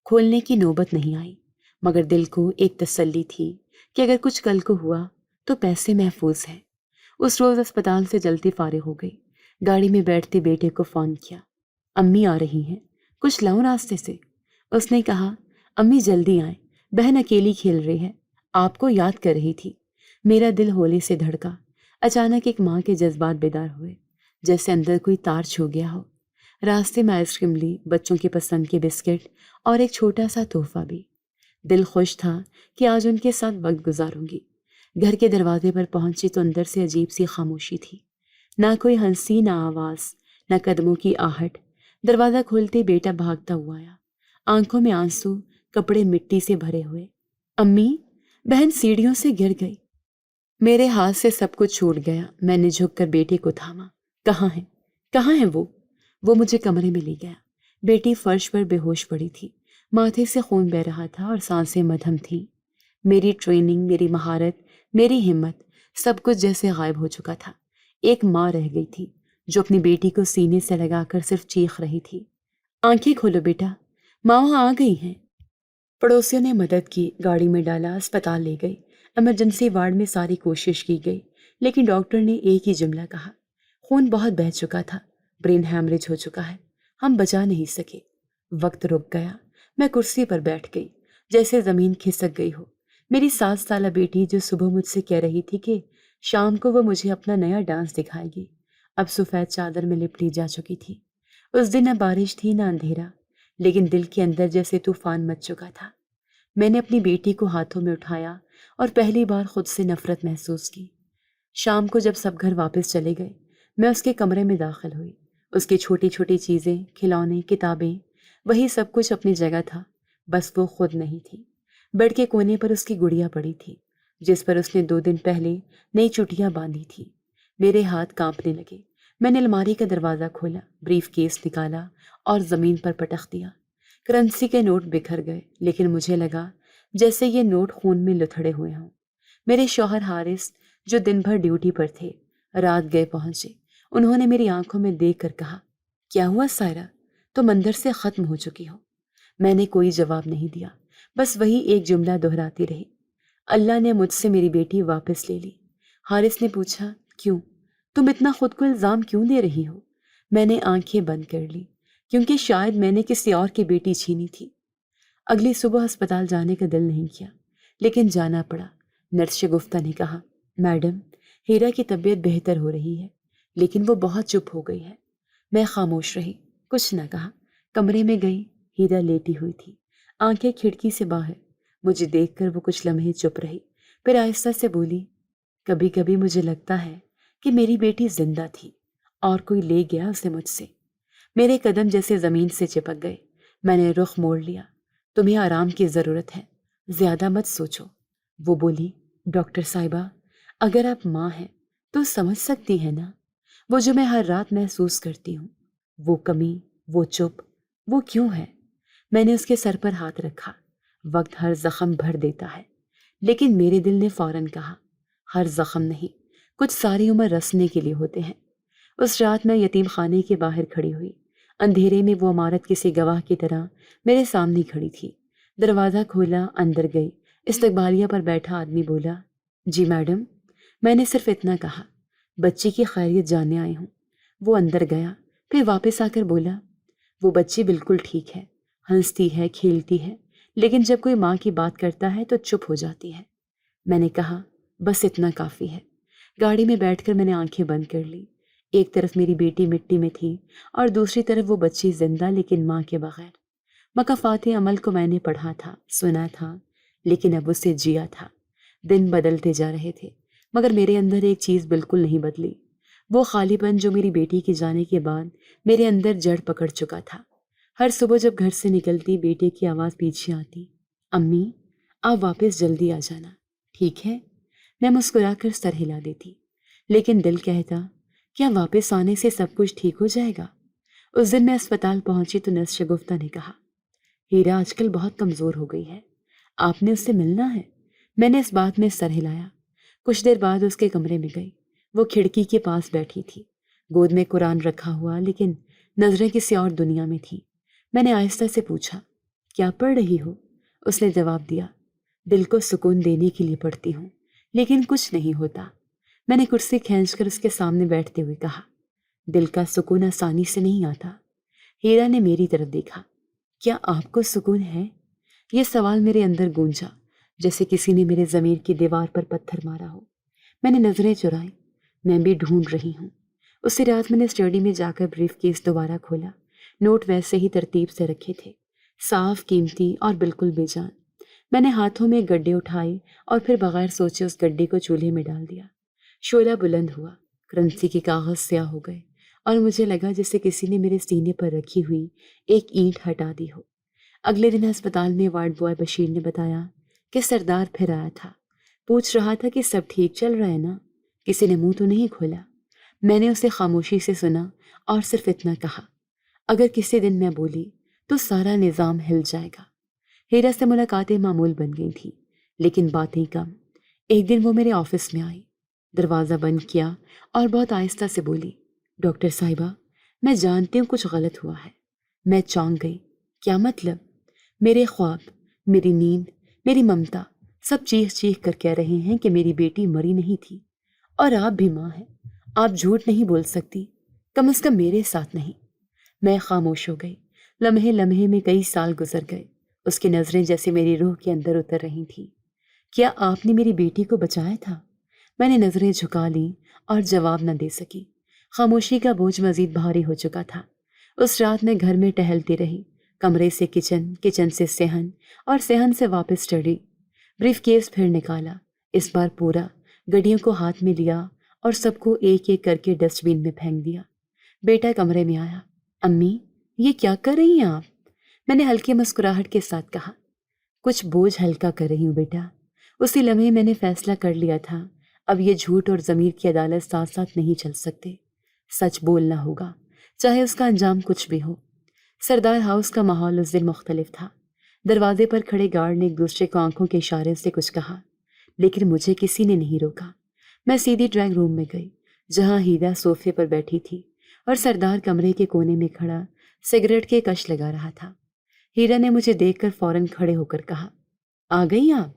کھولنے کی نوبت نہیں آئی مگر دل کو ایک تسلی تھی کہ اگر کچھ کل کو ہوا تو پیسے محفوظ ہیں۔ اس روز اسپتال سے جلدی فارغ ہو گئی، گاڑی میں بیٹھتے بیٹے کو فون کیا، امی آ رہی ہیں، کچھ لاؤں راستے سے؟ اس نے کہا، امی جلدی آئیں، بہن اکیلی کھیل رہی ہے، آپ کو یاد کر رہی تھی۔ میرا دل ہولے سے دھڑکا، اچانک ایک ماں کے جذبات بیدار ہوئے، جیسے اندر کوئی تار چھو گیا ہو۔ راستے میں آئس کریم لی، بچوں کے پسند کے بسکٹ اور ایک چھوٹا سا تحفہ بھی۔ دل خوش تھا کہ آج ان کے ساتھ وقت گزاروں گی۔ گھر کے دروازے پر پہنچی تو اندر سے عجیب سی خاموشی تھی، نہ کوئی ہنسی، نہ آواز، نہ قدموں کی آہٹ۔ دروازہ کھولتے بیٹا بھاگتا ہوا آیا، آنکھوں میں آنسو، کپڑے مٹی سے بھرے ہوئے۔ امی، بہن سیڑھیوں سے گر گئی۔ میرے ہاتھ سے سب کچھ چھوٹ گیا۔ میں نے جھک کر بیٹی کو تھاما۔ کہاں ہے وہ مجھے کمرے میں لے گیا۔ بیٹی فرش پر بے ہوش پڑی تھی، ماتھے سے خون بہہ رہا تھا اور سانسیں مدھم تھیں۔ میری ٹریننگ، میری مہارت، میری ہمت، سب کچھ جیسے غائب ہو چکا تھا۔ ایک ماں رہ گئی تھی جو اپنی بیٹی کو سینے سے لگا کر صرف چیخ رہی تھی، آنکھیں کھولو بیٹا، ماں وہاں آ گئی ہیں۔ پڑوسیوں نے مدد کی، گاڑی میں ڈالا، اسپتال لے گئی۔ ایمرجنسی وارڈ میں ساری کوشش کی گئی، لیکن ڈاکٹر نے ایک ہی جملہ کہا، خون بہت بہہ چکا تھا، برین ہیمریج ہو چکا ہے، ہم بچا نہیں سکے۔ وقت رک گیا۔ میں کرسی پر بیٹھ گئی، جیسے زمین کھسک گئی ہو۔ میری 7 سالہ بیٹی جو صبح مجھ سے کہہ رہی تھی کہ شام کو وہ مجھے اپنا نیا ڈانس دکھائے گی، اب سفید چادر میں لپٹی جا چکی تھی۔ اس دن نہ بارش تھی نہ اندھیرا، لیکن دل کے اندر جیسے طوفان مچ چکا تھا۔ میں نے اپنی بیٹی کو ہاتھوں میں اٹھایا اور پہلی بار خود سے نفرت محسوس کی۔ شام کو جب سب گھر واپس چلے گئے، میں اس کے کمرے میں داخل ہوئی۔ اس کی چھوٹی چھوٹی چیزیں، کھلونے، کتابیں، وہی سب کچھ اپنی جگہ تھا، بس وہ خود نہیں تھی۔ بیڈ کے کونے پر اس کی گڑیا پڑی تھی، جس پر اس نے 2 دن پہلے نئی چٹیاں باندھی تھی۔ میرے ہاتھ کانپنے لگے۔ میں نے الماری کا دروازہ کھولا، بریف کیس نکالا اور زمین پر پٹخ دیا۔ کرنسی کے نوٹ بکھر گئے، لیکن مجھے لگا جیسے یہ نوٹ خون میں لتھڑے ہوئے ہوں۔ میرے شوہر حارث جو دن بھر ڈیوٹی پر تھے، رات گئے پہنچے۔ انہوں نے میری آنکھوں میں دیکھ کر کہا، کیا ہوا سائرہ، تم اندر سے ختم ہو چکی ہو۔ میں نے کوئی جواب نہیں دیا، بس وہی ایک جملہ دہراتی رہی، اللہ نے مجھ سے میری بیٹی واپس لے لی۔ حارث نے پوچھا، کیوں؟ تم اتنا خود کو الزام کیوں دے رہی ہو؟ میں نے آنکھیں بند کر لی، کیونکہ شاید میں نے کسی اور کی بیٹی چھینی تھی۔ اگلی صبح ہسپتال جانے کا دل نہیں کیا، لیکن جانا پڑا۔ نرس شگفتہ نے کہا، میڈم، ہیرا کی طبیعت بہتر ہو رہی ہے، لیکن وہ بہت چپ ہو گئی ہے۔ میں خاموش رہی، کچھ نہ کہا۔ کمرے میں گئی، ہیرا لیٹی ہوئی تھی، آنکھیں کھڑکی سے باہر۔ مجھے دیکھ کر وہ کچھ لمحے چپ رہی، پھر آہستہ سے بولی، کبھی کبھی مجھے لگتا ہے کہ میری بیٹی زندہ تھی اور کوئی لے گیا اسے مجھ سے۔ میرے قدم جیسے زمین سے چپک گئے۔ میں نے رخ موڑ لیا۔ تمہیں آرام کی ضرورت ہے، زیادہ مت سوچو۔ وہ بولی، ڈاکٹر صاحبہ، اگر آپ ماں ہیں تو سمجھ سکتی ہیں نا، وہ جو میں ہر رات محسوس کرتی ہوں، وہ کمی، وہ چپ، وہ کیوں ہے؟ میں نے اس کے سر پر ہاتھ رکھا۔ وقت ہر زخم بھر دیتا ہے، لیکن میرے دل نے فوراً کہا، ہر زخم نہیں، کچھ ساری عمر رسنے کے لیے ہوتے ہیں۔ اس رات میں یتیم خانے کے باہر کھڑی ہوئی، اندھیرے میں وہ عمارت کسی گواہ کی طرح میرے سامنے کھڑی تھی۔ دروازہ کھولا، اندر گئی۔ استقبالیہ پر بیٹھا آدمی بولا، جی میڈم۔ میں نے صرف اتنا کہا، بچی کی خیریت جاننے آئی ہوں۔ وہ اندر گیا، پھر واپس آ کر بولا، وہ بچی بالکل ٹھیک ہے، ہنستی ہے، کھیلتی ہے، لیکن جب کوئی ماں کی بات کرتا ہے تو چپ ہو جاتی ہے۔ میں نے کہا، بس اتنا کافی ہے۔ گاڑی میں بیٹھ کر میں نے آنکھیں بند کر لی۔ ایک طرف میری بیٹی مٹی میں تھی اور دوسری طرف وہ بچی زندہ لیکن ماں کے بغیر۔ مکافات عمل کو میں نے پڑھا تھا، سنا تھا، لیکن اب اسے جیا تھا۔ دن بدلتے جا رہے تھے، مگر میرے اندر ایک چیز بالکل نہیں بدلی، وہ خالی پن جو میری بیٹی کے جانے کے بعد میرے اندر جڑ پکڑ چکا تھا۔ ہر صبح جب گھر سے نکلتی بیٹے کی آواز پیچھے آتی، امی آپ واپس جلدی آ جانا، ٹھیک ہے؟ میں مسکرا کر سر ہلا دیتی، لیکن دل کہتا، کیا واپس آنے سے سب کچھ ٹھیک ہو جائے گا؟ اس دن میں اسپتال پہنچی تو نرس شگفتہ نے کہا، ہیرا آج کل بہت کمزور ہو گئی ہے، آپ نے اس سے ملنا ہے۔ میں نے اس بات میں سر ہلایا۔ کچھ دیر بعد اس کے کمرے میں گئی۔ وہ کھڑکی کے پاس بیٹھی تھی، گود میں قرآن رکھا ہوا، لیکن نظریں کسی اور دنیا میں تھیں۔ میں نے آہستہ سے پوچھا، کیا پڑھ رہی ہو؟ اس نے جواب دیا، دل کو سکون دینے کے لیے پڑھتی ہوں، لیکن کچھ نہیں ہوتا۔ میں نے کرسی کھینچ کر اس کے سامنے بیٹھتے ہوئے کہا، دل کا سکون آسانی سے نہیں آتا۔ ہیرا نے میری طرف دیکھا، کیا آپ کو سکون ہے؟ یہ سوال میرے اندر گونجا، جیسے کسی نے میرے ضمیر کی دیوار پر پتھر مارا ہو۔ میں نے نظریں چرائی، میں بھی ڈھونڈ رہی ہوں۔ اسی رات میں نے اسٹڈی میں جا کر بریف کیس دوبارہ کھولا۔ نوٹ ویسے ہی ترتیب سے رکھے تھے، صاف، قیمتی اور بالکل بے جان۔ میں نے ہاتھوں میں گڈے اٹھائے اور پھر بغیر سوچے اس گڈے کو چولہے میں ڈال دیا۔ شعلہ بلند ہوا، کرنسی کے کاغذ سیاہ ہو گئے اور مجھے لگا جیسے کسی نے میرے سینے پر رکھی ہوئی ایک اینٹ ہٹا دی ہو۔ اگلے دن ہسپتال میں وارڈ بوائے بشیر نے بتایا کہ سردار پھر آیا تھا۔ پوچھ رہا تھا کہ سب ٹھیک چل رہا ہے نا؟ کسی نے منہ تو نہیں کھولا۔ میں نے اسے خاموشی سے سنا اور صرف اتنا کہا، اگر کسی دن میں بولی تو سارا نظام ہل جائے گا۔ ہیرا سے ملاقاتیں معمول بن گئی تھیں، لیکن باتیں کم۔ ایک دن وہ میرے آفس میں آئی، دروازہ بند کیا اور بہت آہستہ سے بولی، ڈاکٹر صاحبہ، میں جانتی ہوں کچھ غلط ہوا ہے۔ میں چونک گئی۔ کیا مطلب؟ میرے خواب، میری نیند، میری ممتا، سب چیخ چیخ کر کہہ رہے ہیں کہ میری بیٹی مری نہیں تھی، اور آپ بھی ماں ہیں، آپ جھوٹ نہیں بول سکتی، کم از کم میرے ساتھ نہیں۔ میں خاموش ہو گئی۔ لمحے لمحے میں کئی سال گزر گئے۔ اس کی نظریں جیسے میری روح کے اندر اتر رہی تھیں۔ کیا آپ نے میری بیٹی کو بچایا تھا؟ میں نے نظریں جھکا لیں اور جواب نہ دے سکی۔ خاموشی کا بوجھ مزید بھاری ہو چکا تھا۔ اس رات میں گھر میں ٹہلتی رہی، کمرے سے کچن، کچن سے صحن، اور صحن سے واپس اسٹڈی۔ بریف کیس پھر نکالا، اس بار پورا، گڈیوں کو ہاتھ میں لیا اور سب کو ایک ایک کر کے ڈسٹ بین میں پھینک دیا۔ بیٹا کمرے میں آیا۔ امی، یہ کیا کر رہی ہیں آپ؟ میں نے ہلکی مسکراہٹ کے ساتھ کہا، کچھ بوجھ ہلکا کر رہی ہوں بیٹا۔ اسی لمحے میں نے فیصلہ کر لیا تھا، اب یہ جھوٹ اور ضمیر کی عدالت ساتھ ساتھ نہیں چل سکتے۔ سچ بولنا ہوگا، چاہے اس کا انجام کچھ بھی ہو۔ سردار ہاؤس کا ماحول اس دن مختلف تھا۔ دروازے پر کھڑے گارڈ نے ایک دوسرے کو آنکھوں کے اشارے سے کچھ کہا، لیکن مجھے کسی نے نہیں روکا۔ میں سیدھی ڈرائنگ روم میں گئی، جہاں ہیرا صوفے پر بیٹھی تھی اور سردار کمرے کے کونے میں کھڑا سگریٹ کے کش لگا رہا تھا۔ ہیرا نے مجھے دیکھ کر فوراً کھڑے ہو کر کہا، آ گئی آپ؟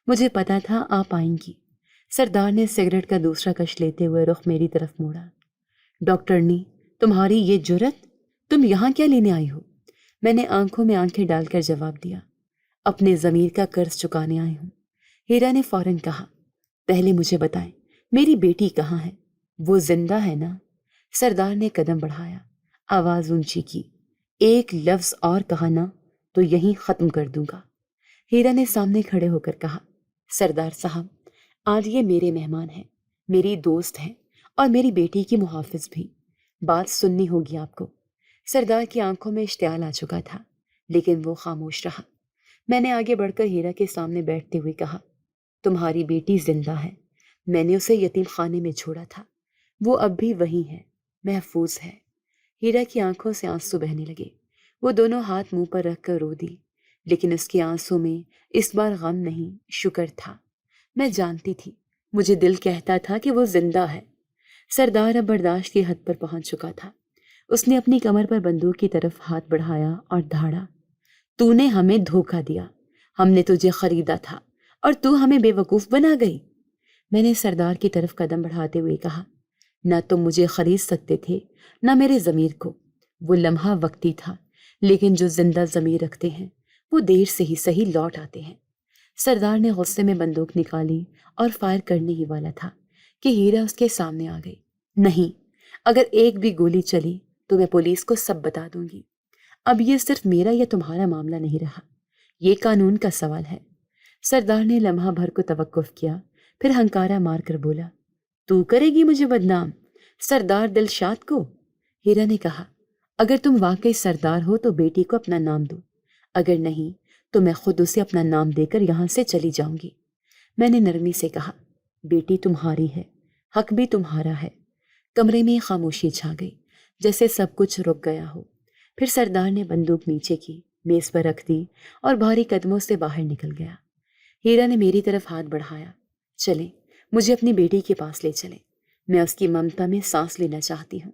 مجھے پتا تھا آپ آئیں گی۔ سردار نے سگریٹ کا دوسرا کش لیتے ہوئے رخ میری طرف موڑا۔ ڈاکٹرنی، تمہاری یہ جرت، تم یہاں کیا لینے آئی ہو؟ میں نے آنکھوں میں آنکھیں ڈال کر جواب دیا، اپنے ضمیر کا قرض چکانے آئی ہوں۔ ہیرا نے فوراً کہا، پہلے مجھے بتائیں میری بیٹی کہاں ہے؟ وہ زندہ ہے نا؟ سردار نے قدم بڑھایا، آواز اونچی کی، ایک لفظ اور کہا نا تو یہیں ختم کر دوں گا۔ ہیرا نے سامنے کھڑے ہو کر کہا، سردار صاحب، آج یہ میرے مہمان ہیں، میری دوست ہیں اور میری بیٹی کی محافظ بھی۔ بات سننی ہوگی آپ کو۔ سردار کی آنکھوں میں اشتعال آ چکا تھا، لیکن وہ خاموش رہا۔ میں نے آگے بڑھ کر ہیرا کے سامنے بیٹھتے ہوئے کہا، تمہاری بیٹی زندہ ہے، میں نے اسے یتیم خانے میں چھوڑا تھا، وہ اب بھی وہیں ہے، محفوظ ہے۔ ہیرا کی آنکھوں سے آنسو بہنے لگے۔ وہ دونوں ہاتھ منہ پر رکھ کر رو دی، لیکن اس کے آنسوں میں اس بار غم نہیں، شکر تھا۔ میں جانتی تھی، مجھے دل کہتا تھا کہ وہ زندہ ہے۔ سردار اب برداشت کی حد پر پہنچ چکا تھا۔ اس نے اپنی کمر پر بندوق کی طرف ہاتھ بڑھایا اور دھاڑا، تو نے ہمیں دھوکہ دیا، ہم نے تجھے خریدا تھا اور تو ہمیں بے وقوف بنا گئی۔ میں نے سردار کی طرف قدم بڑھاتے ہوئے کہا، نہ تم مجھے خرید سکتے تھے نہ میرے ضمیر کو۔ وہ لمحہ وقتی تھا، لیکن جو زندہ ضمیر رکھتے ہیں وہ دیر سے ہی صحیح لوٹ آتے ہیں۔ سردار نے غصے میں بندوق نکالی اور فائر کرنے ہی والا تھا کہ ہیرا اس کے سامنے آ گئی۔ نہیں، اگر ایک بھی گولی چلی تو میں پولیس کو سب بتا دوں گی۔ اب یہ صرف میرا یا تمہارا معاملہ نہیں رہا، یہ قانون کا سوال ہے۔ سردار نے لمحہ بھر کو توقف کیا، پھر ہنکارا مار کر بولا، تو کرے گی مجھے بدنام، سردار دلشاد کو؟ ہیرا نے کہا، اگر تم واقعی سردار ہو تو بیٹی کو اپنا نام دو، اگر نہیں تو میں خود اسے اپنا نام دے کر یہاں سے چلی جاؤں گی۔ میں نے نرمی سے کہا، بیٹی تمہاری ہے، حق بھی تمہارا ہے۔ کمرے میں خاموشی چھا گئی، جیسے سب کچھ رک گیا ہو۔ پھر سردار نے بندوق نیچے کی، میز پر رکھ دی اور بھاری قدموں سے باہر نکل گیا۔ ہیرا نے میری طرف ہاتھ بڑھایا، چلیں، مجھے اپنی بیٹی کے پاس لے چلیں، میں اس کی ممتا میں سانس لینا چاہتی ہوں۔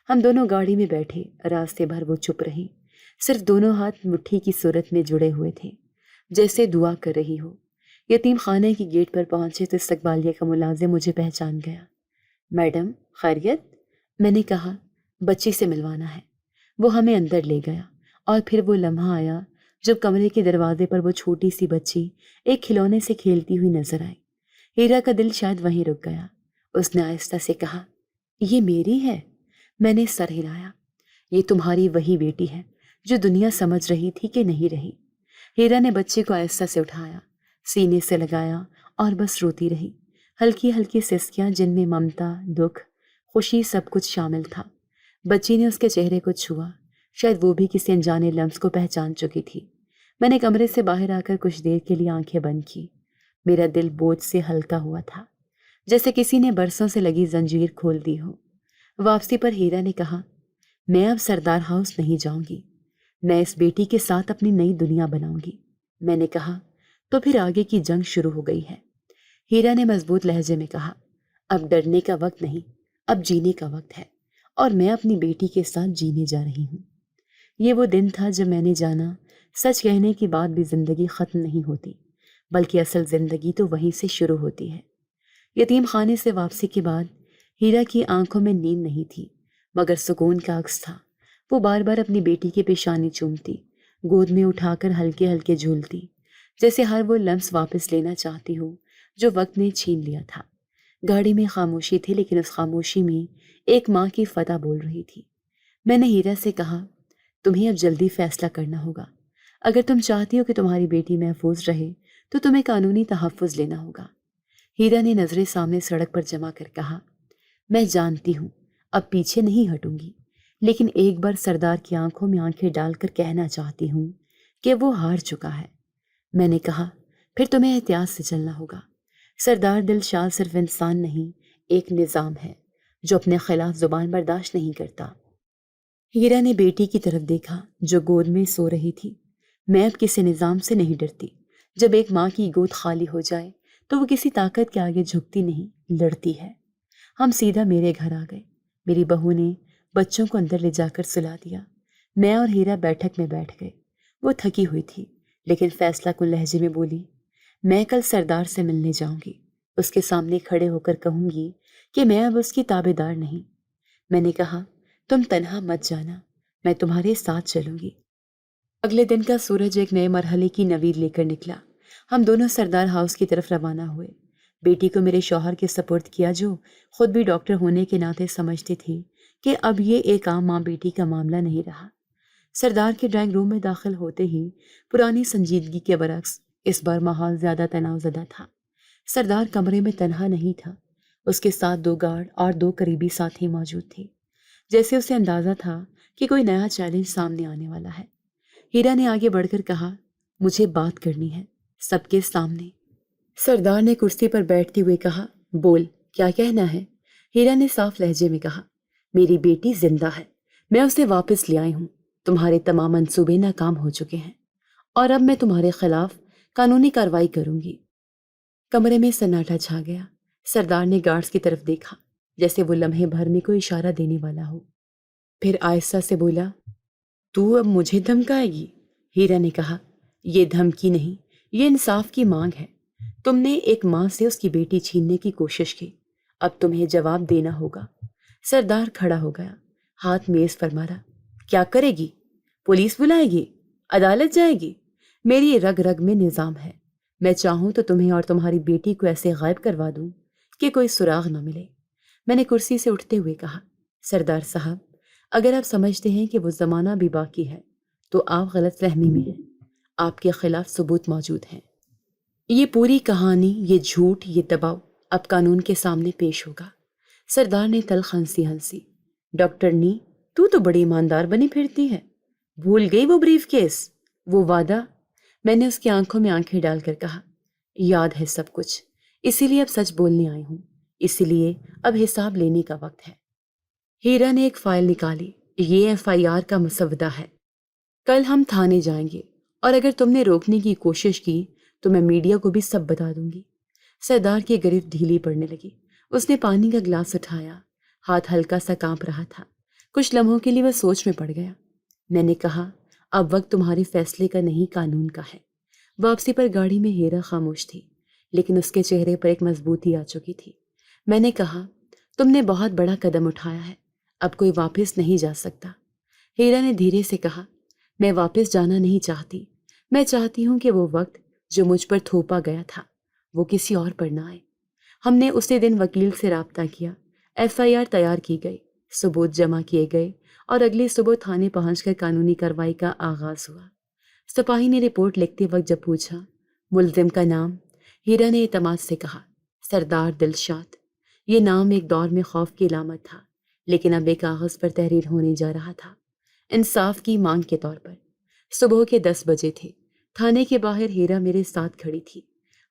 ہم دونوں گاڑی میں بیٹھے، راستے بھر وہ چپ رہی، صرف دونوں ہاتھ مٹھی کی صورت میں جڑے ہوئے تھے، جیسے دعا کر رہی ہو۔ یتیم خانے کی گیٹ پر پہنچے تو استقبالیہ کا ملازم مجھے پہچان گیا۔ میڈم، خیریت؟ میں نے کہا، بچی سے ملوانا ہے۔ وہ ہمیں اندر لے گیا، اور پھر وہ لمحہ آیا جب کمرے کے دروازے پر وہ چھوٹی سی بچی ایک کھلونے سے کھیلتی ہوئی نظر آئی۔ ہیرا کا دل شاید وہیں رک گیا۔ اس نے آہستہ سے کہا، یہ میری ہے؟ میں نے سر ہلایا۔ یہ تمہاری وہی بیٹی ہے جو دنیا سمجھ رہی تھی کہ نہیں رہی۔ ہیرا نے بچے کو آہستہ سے اٹھایا، سینے سے لگایا اور بس روتی رہی، ہلکی ہلکی سسکیاں جن میں ممتا، دکھ، خوشی سب کچھ شامل تھا۔ بچی نے اس کے چہرے کو چھوا، شاید وہ بھی کسی انجانے لمس کو پہچان چکی تھی۔ میں نے کمرے سے باہر آ کر کچھ دیر کے لیے آنکھیں بند کی، میرا دل بوجھ سے ہلکا ہوا تھا، جیسے کسی نے برسوں سے لگی زنجیر کھول دی ہو۔ واپسی پر ہیرا نے کہا، میں اب سردار ہاؤس نہیں جاؤں گی، میں اس بیٹی کے ساتھ اپنی نئی دنیا بناؤں گی۔ میں نے کہا، تو پھر آگے کی جنگ شروع ہو گئی ہے؟ ہیرا نے مضبوط لہجے میں کہا، اب ڈرنے کا وقت نہیں، اب جینے کا وقت ہے، اور میں اپنی بیٹی کے ساتھ جینے جا رہی ہوں۔ یہ وہ دن تھا جب میں نے جانا، سچ کہنے کے بعد بھی زندگی ختم نہیں ہوتی، بلکہ اصل زندگی تو وہیں سے شروع ہوتی ہے۔ یتیم خانے سے واپسی کے بعد ہیرا کی آنکھوں میں نیند نہیں تھی، مگر سکون کا عکس تھا۔ وہ بار بار اپنی بیٹی کی پیشانی چومتی، گود میں اٹھا کر ہلکے ہلکے جھولتی، جیسے ہر وہ لمس واپس لینا چاہتی ہو جو وقت نے چھین لیا تھا۔ گاڑی میں خاموشی تھی، لیکن اس خاموشی میں ایک ماں کی فتح بول رہی تھی۔ میں نے ہیرا سے کہا، تمہیں اب جلدی فیصلہ کرنا ہوگا۔ اگر تم چاہتی ہو کہ تمہاری بیٹی محفوظ رہے تو تمہیں قانونی تحفظ لینا ہوگا۔ ہیرا نے نظریں سامنے سڑک پر جمع کر کہا، میں جانتی ہوں، اب پیچھے نہیں ہٹوں گی، لیکن ایک بار سردار کی آنکھوں میں آنکھیں ڈال کر کہنا چاہتی ہوں کہ وہ ہار چکا ہے۔ میں نے کہا، پھر تمہیں احتیاط سے چلنا ہوگا۔ سردار دلشاد صرف انسان نہیں، ایک نظام ہے جو اپنے خلاف زبان برداشت نہیں کرتا۔ ہیرا نے بیٹی کی طرف دیکھا جو گود میں سو رہی تھی۔ میں اب کسی نظام سے نہیں ڈرتی۔ جب ایک ماں کی گود خالی ہو جائے تو وہ کسی طاقت کے آگے جھکتی نہیں، لڑتی ہے۔ ہم سیدھا میرے گھر آ گئے۔ میری بہو نے بچوں کو اندر لے جا کر سلا دیا۔ میں اور ہیرا بیٹھک میں بیٹھ گئے۔ وہ تھکی ہوئی تھی، لیکن فیصلہ کن لہجے میں بولی، میں کل سردار سے ملنے جاؤں گی۔ اس کے سامنے کھڑے ہو کر کہوں گی کہ میں اب اس کی تابع دار نہیں۔ میں نے کہا، تم تنہا مت جانا، میں تمہارے ساتھ چلوں گی۔ اگلے دن کا سورج ایک نئے مرحلے کی نوید لے کر نکلا۔ ہم دونوں سردار ہاؤس کی طرف روانہ ہوئے۔ بیٹی کو میرے شوہر کے سپرد کیا، جو خود بھی ڈاکٹر ہونے کے ناطے سمجھتی تھی کہ اب یہ ایک عام ماں بیٹی کا معاملہ نہیں رہا۔ سردار کے ڈرائنگ روم میں داخل ہوتے ہی پرانی سنجیدگی کے برعکس اس بار ماحول زیادہ تناؤ زدہ تھا۔ سردار کمرے میں تنہا نہیں تھا، اس کے ساتھ 2 گارڈ اور 2 قریبی ساتھی موجود تھے، جیسے اسے اندازہ تھا کہ کوئی نیا چیلنج سامنے آنے والا ہے۔ ہیرا نے آگے بڑھ کر کہا، مجھے بات کرنی ہے، سب کے سامنے۔ سردار نے کرسی پر بیٹھتے ہوئے کہا، بول، کیا کہنا ہے؟ ہیرا نے صاف لہجے میں کہا، میری بیٹی زندہ ہے، میں اسے واپس لے آئی ہوں۔ تمہارے تمام منصوبے ناکام ہو چکے ہیں، اور اب میں تمہارے خلاف قانونی کارروائی کروں گی۔ کمرے میں سناٹا چھا گیا۔ سردار نے گارڈز کی طرف دیکھا، جیسے وہ لمحے بھر میں کوئی اشارہ دینے والا ہو۔ پھر آہستہ سے بولا، تو اب مجھے دھمکائے گی؟ ہیرا نے کہا، یہ دھمکی نہیں، یہ انصاف کی مانگ ہے۔ تم نے ایک ماں سے اس کی بیٹی چھیننے کی کوشش کی، اب تمہیں جواب دینا ہوگا۔ سردار کھڑا ہو گیا، ہاتھ میز پر مارا۔ کیا کرے گی؟ پولیس بلائے گی؟ عدالت جائے گی؟ میری رگ رگ میں نظام ہے۔ میں چاہوں تو تمہیں اور تمہاری بیٹی کو ایسے غائب کروا دوں کہ کوئی سراغ نہ ملے۔ میں نے کرسی سے اٹھتے ہوئے کہا، سردار صاحب، اگر آپ سمجھتے ہیں کہ وہ زمانہ بھی باقی ہے تو آپ غلط فہمی میں ہیں۔ آپ کے خلاف ثبوت موجود ہیں۔ یہ پوری کہانی، یہ جھوٹ، یہ دباؤ اب قانون کے سامنے پیش ہوگا۔ سردار نے تلخ ہنسی۔ ڈاکٹر نی، تو بڑی ایماندار بنی پھرتی ہے، بھول گئی وہ بریف کیس، وہ وعدہ؟ میں نے اس کی آنکھوں میں آنکھیں ڈال کر کہا، یاد ہے سب کچھ، اسی لیے اب سچ بولنے آئی ہوں، اسی لیے اب حساب لینے کا وقت ہے۔ ہیرا نے ایک فائل نکالی، یہ FIR کا مسودہ ہے، کل ہم تھانے جائیں گے، اور اگر تم نے روکنے کی کوشش کی تو میں میڈیا کو بھی سب بتا دوں گی۔ سردار کی گرفت ڈھیلی پڑنے لگی۔ اس نے پانی کا گلاس اٹھایا، ہاتھ ہلکا سا کانپ رہا تھا۔ کچھ لمحوں کے لیے وہ سوچ میں پڑ گیا۔ میں نے کہا، اب وقت تمہارے فیصلے کا نہیں، قانون کا ہے۔ واپسی پر گاڑی میں ہیرا خاموش تھی، لیکن اس کے چہرے پر ایک مضبوطی آ چکی تھی۔ میں نے کہا، تم نے بہت بڑا قدم اٹھایا ہے، اب کوئی واپس نہیں جا سکتا۔ ہیرا نے دھیرے سے کہا، میں واپس جانا نہیں چاہتی، میں چاہتی ہوں کہ وہ وقت جو مجھ پر تھوپا گیا تھا وہ کسی اور پر نہ آئے۔ ہم نے اسی دن وکیل سے رابطہ کیا، FIR تیار کی گئی، ثبوت جمع کیے گئے، اور اگلی صبح تھانے پہنچ کر قانونی کارروائی کا آغاز ہوا۔ سپاہی نے رپورٹ لکھتے وقت جب پوچھا، ملزم کا نام؟ ہیرا نے اعتماد سے کہا، سردار دلشاد۔ یہ نام ایک دور میں خوف کی علامت تھا، لیکن اب ایک کاغذ پر تحریر ہونے جا رہا تھا، انصاف کی مانگ کے طور پر۔ صبح کے 10 بجے تھے۔ تھانے کے باہر ہیرا میرے ساتھ کھڑی تھی۔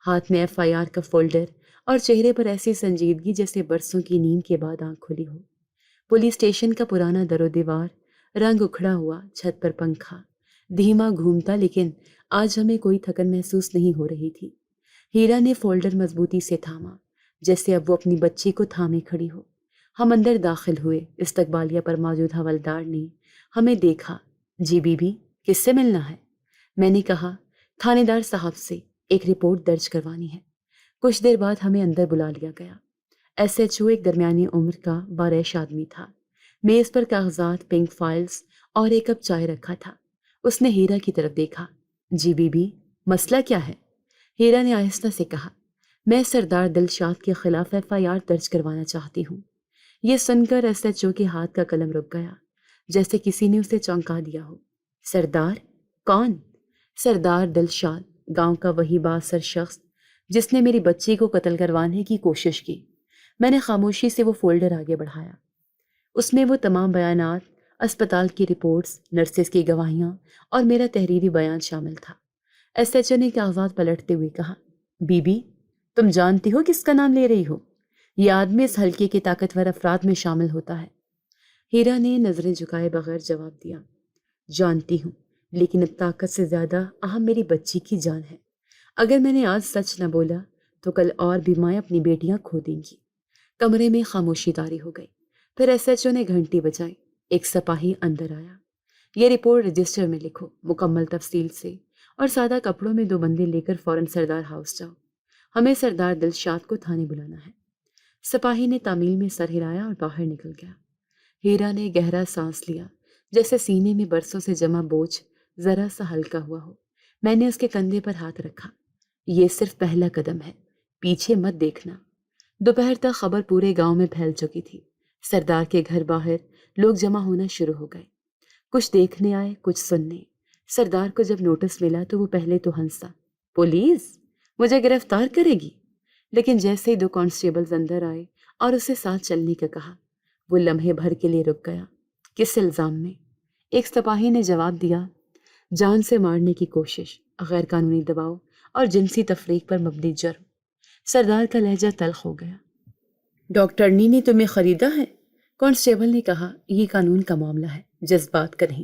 ہاتھ میں FIR کا فولڈر اور چہرے پر ایسی سنجیدگی جیسے برسوں کی نیند کے بعد آنکھ کھلی ہو۔ پولیس اسٹیشن کا پرانا در و دیوار، رنگ اکھڑا ہوا، چھت پر پنکھا دھیما گھومتا، لیکن آج ہمیں کوئی تھکن محسوس نہیں ہو رہی تھی۔ ہیرا نے فولڈر مضبوطی سے تھاما، جیسے اب وہ اپنی بچی کو تھامے کھڑی ہو۔ ہم اندر داخل ہوئے۔ استقبالیہ پر موجود حوالدار نے ہمیں دیکھا۔ جی بی بی، کس سے ملنا ہے؟ میں نے کہا، تھانے دار صاحب سے، ایک رپورٹ درج کروانی ہے۔ کچھ دیر بعد ہمیں اندر بلا لیا گیا۔ SHO ایک درمیانی عمر کا باریش آدمی تھا۔ میز پر کاغذات، پنک فائلز اور ایک کپ چائے رکھا تھا۔ اس نے ہیرا کی طرف دیکھا۔ جی بی بی، مسئلہ کیا ہے؟ ہیرا نے آہستہ سے کہا، میں سردار دلشاد کے خلاف FIR درج کروانا چاہتی ہوں۔ یہ سن کر SHO کے ہاتھ کا قلم رک گیا، جیسے کسی نے اسے چونکا دیا ہو۔ سردار؟ کون؟ سردار دلشاد، گاؤں کا وہی بااثر شخص جس نے میری بچی کو قتل کروانے کی کوشش کی۔ میں نے خاموشی سے وہ فولڈر آگے بڑھایا۔ اس میں وہ تمام بیانات، اسپتال کی رپورٹس، نرسز کی گواہیاں اور میرا تحریری بیان شامل تھا۔ SHO نے کاغذات پلٹتے ہوئے کہا، بی بی، تم جانتی ہو کس کا نام لے رہی ہو؟ یہ آدمی اس حلقے کے طاقتور افراد میں شامل ہوتا ہے۔ ہیرا نے نظریں جھکائے بغیر جواب دیا، جانتی ہوں، لیکن اب طاقت سے زیادہ اہم میری بچی کی جان ہے۔ اگر میں نے آج سچ نہ بولا تو کل اور بھی مائیں اپنی بیٹیاں کھو دیں گی۔ کمرے میں خاموشی طاری ہو گئی۔ پھر SHO نے گھنٹی بجائی۔ ایک سپاہی اندر آیا۔ یہ رپورٹ رجسٹر میں لکھو، مکمل تفصیل سے، اور سادہ کپڑوں میں 2 بندے لے کر فوراً سردار ہاؤس جاؤ۔ ہمیں سردار دلشاد کو تھانے بلانا ہے۔ سپاہی نے تعمیل میں سر ہلایا اور باہر نکل گیا۔ ہیرا نے گہرا سانس لیا، جیسے سینے میں برسوں سے جمع بوجھ ذرا سا ہلکا ہوا ہو۔ میں نے اس کے کندھے پر ہاتھ رکھا۔ یہ صرف پہلا قدم ہے، پیچھے مت دیکھنا۔ دوپہر تک خبر پورے گاؤں میں پھیل چکی تھی۔ سردار کے گھر باہر لوگ جمع ہونا شروع ہو گئے، کچھ دیکھنے آئے، کچھ سننے۔ سردار کو جب نوٹس ملا تو وہ پہلے تو ہنسا، پولیس مجھے گرفتار کرے گی، لیکن جیسے ہی 2 کانسٹیبلز اندر آئے اور اسے ساتھ چلنے کا کہا، وہ لمحے بھر کے لیے رک گیا۔ کس الزام میں؟ ایک سپاہی نے جواب دیا، جان سے مارنے کی کوشش، غیر قانونی دباؤ اور جنسی تفریق پر مبنی جرم۔ سردار کا لہجہ تلخ ہو گیا۔ ڈاکٹرنی نے تمہیں خریدا ہے؟ کانسٹیبل نے کہا، یہ قانون کا معاملہ ہے، جذبات کا نہیں،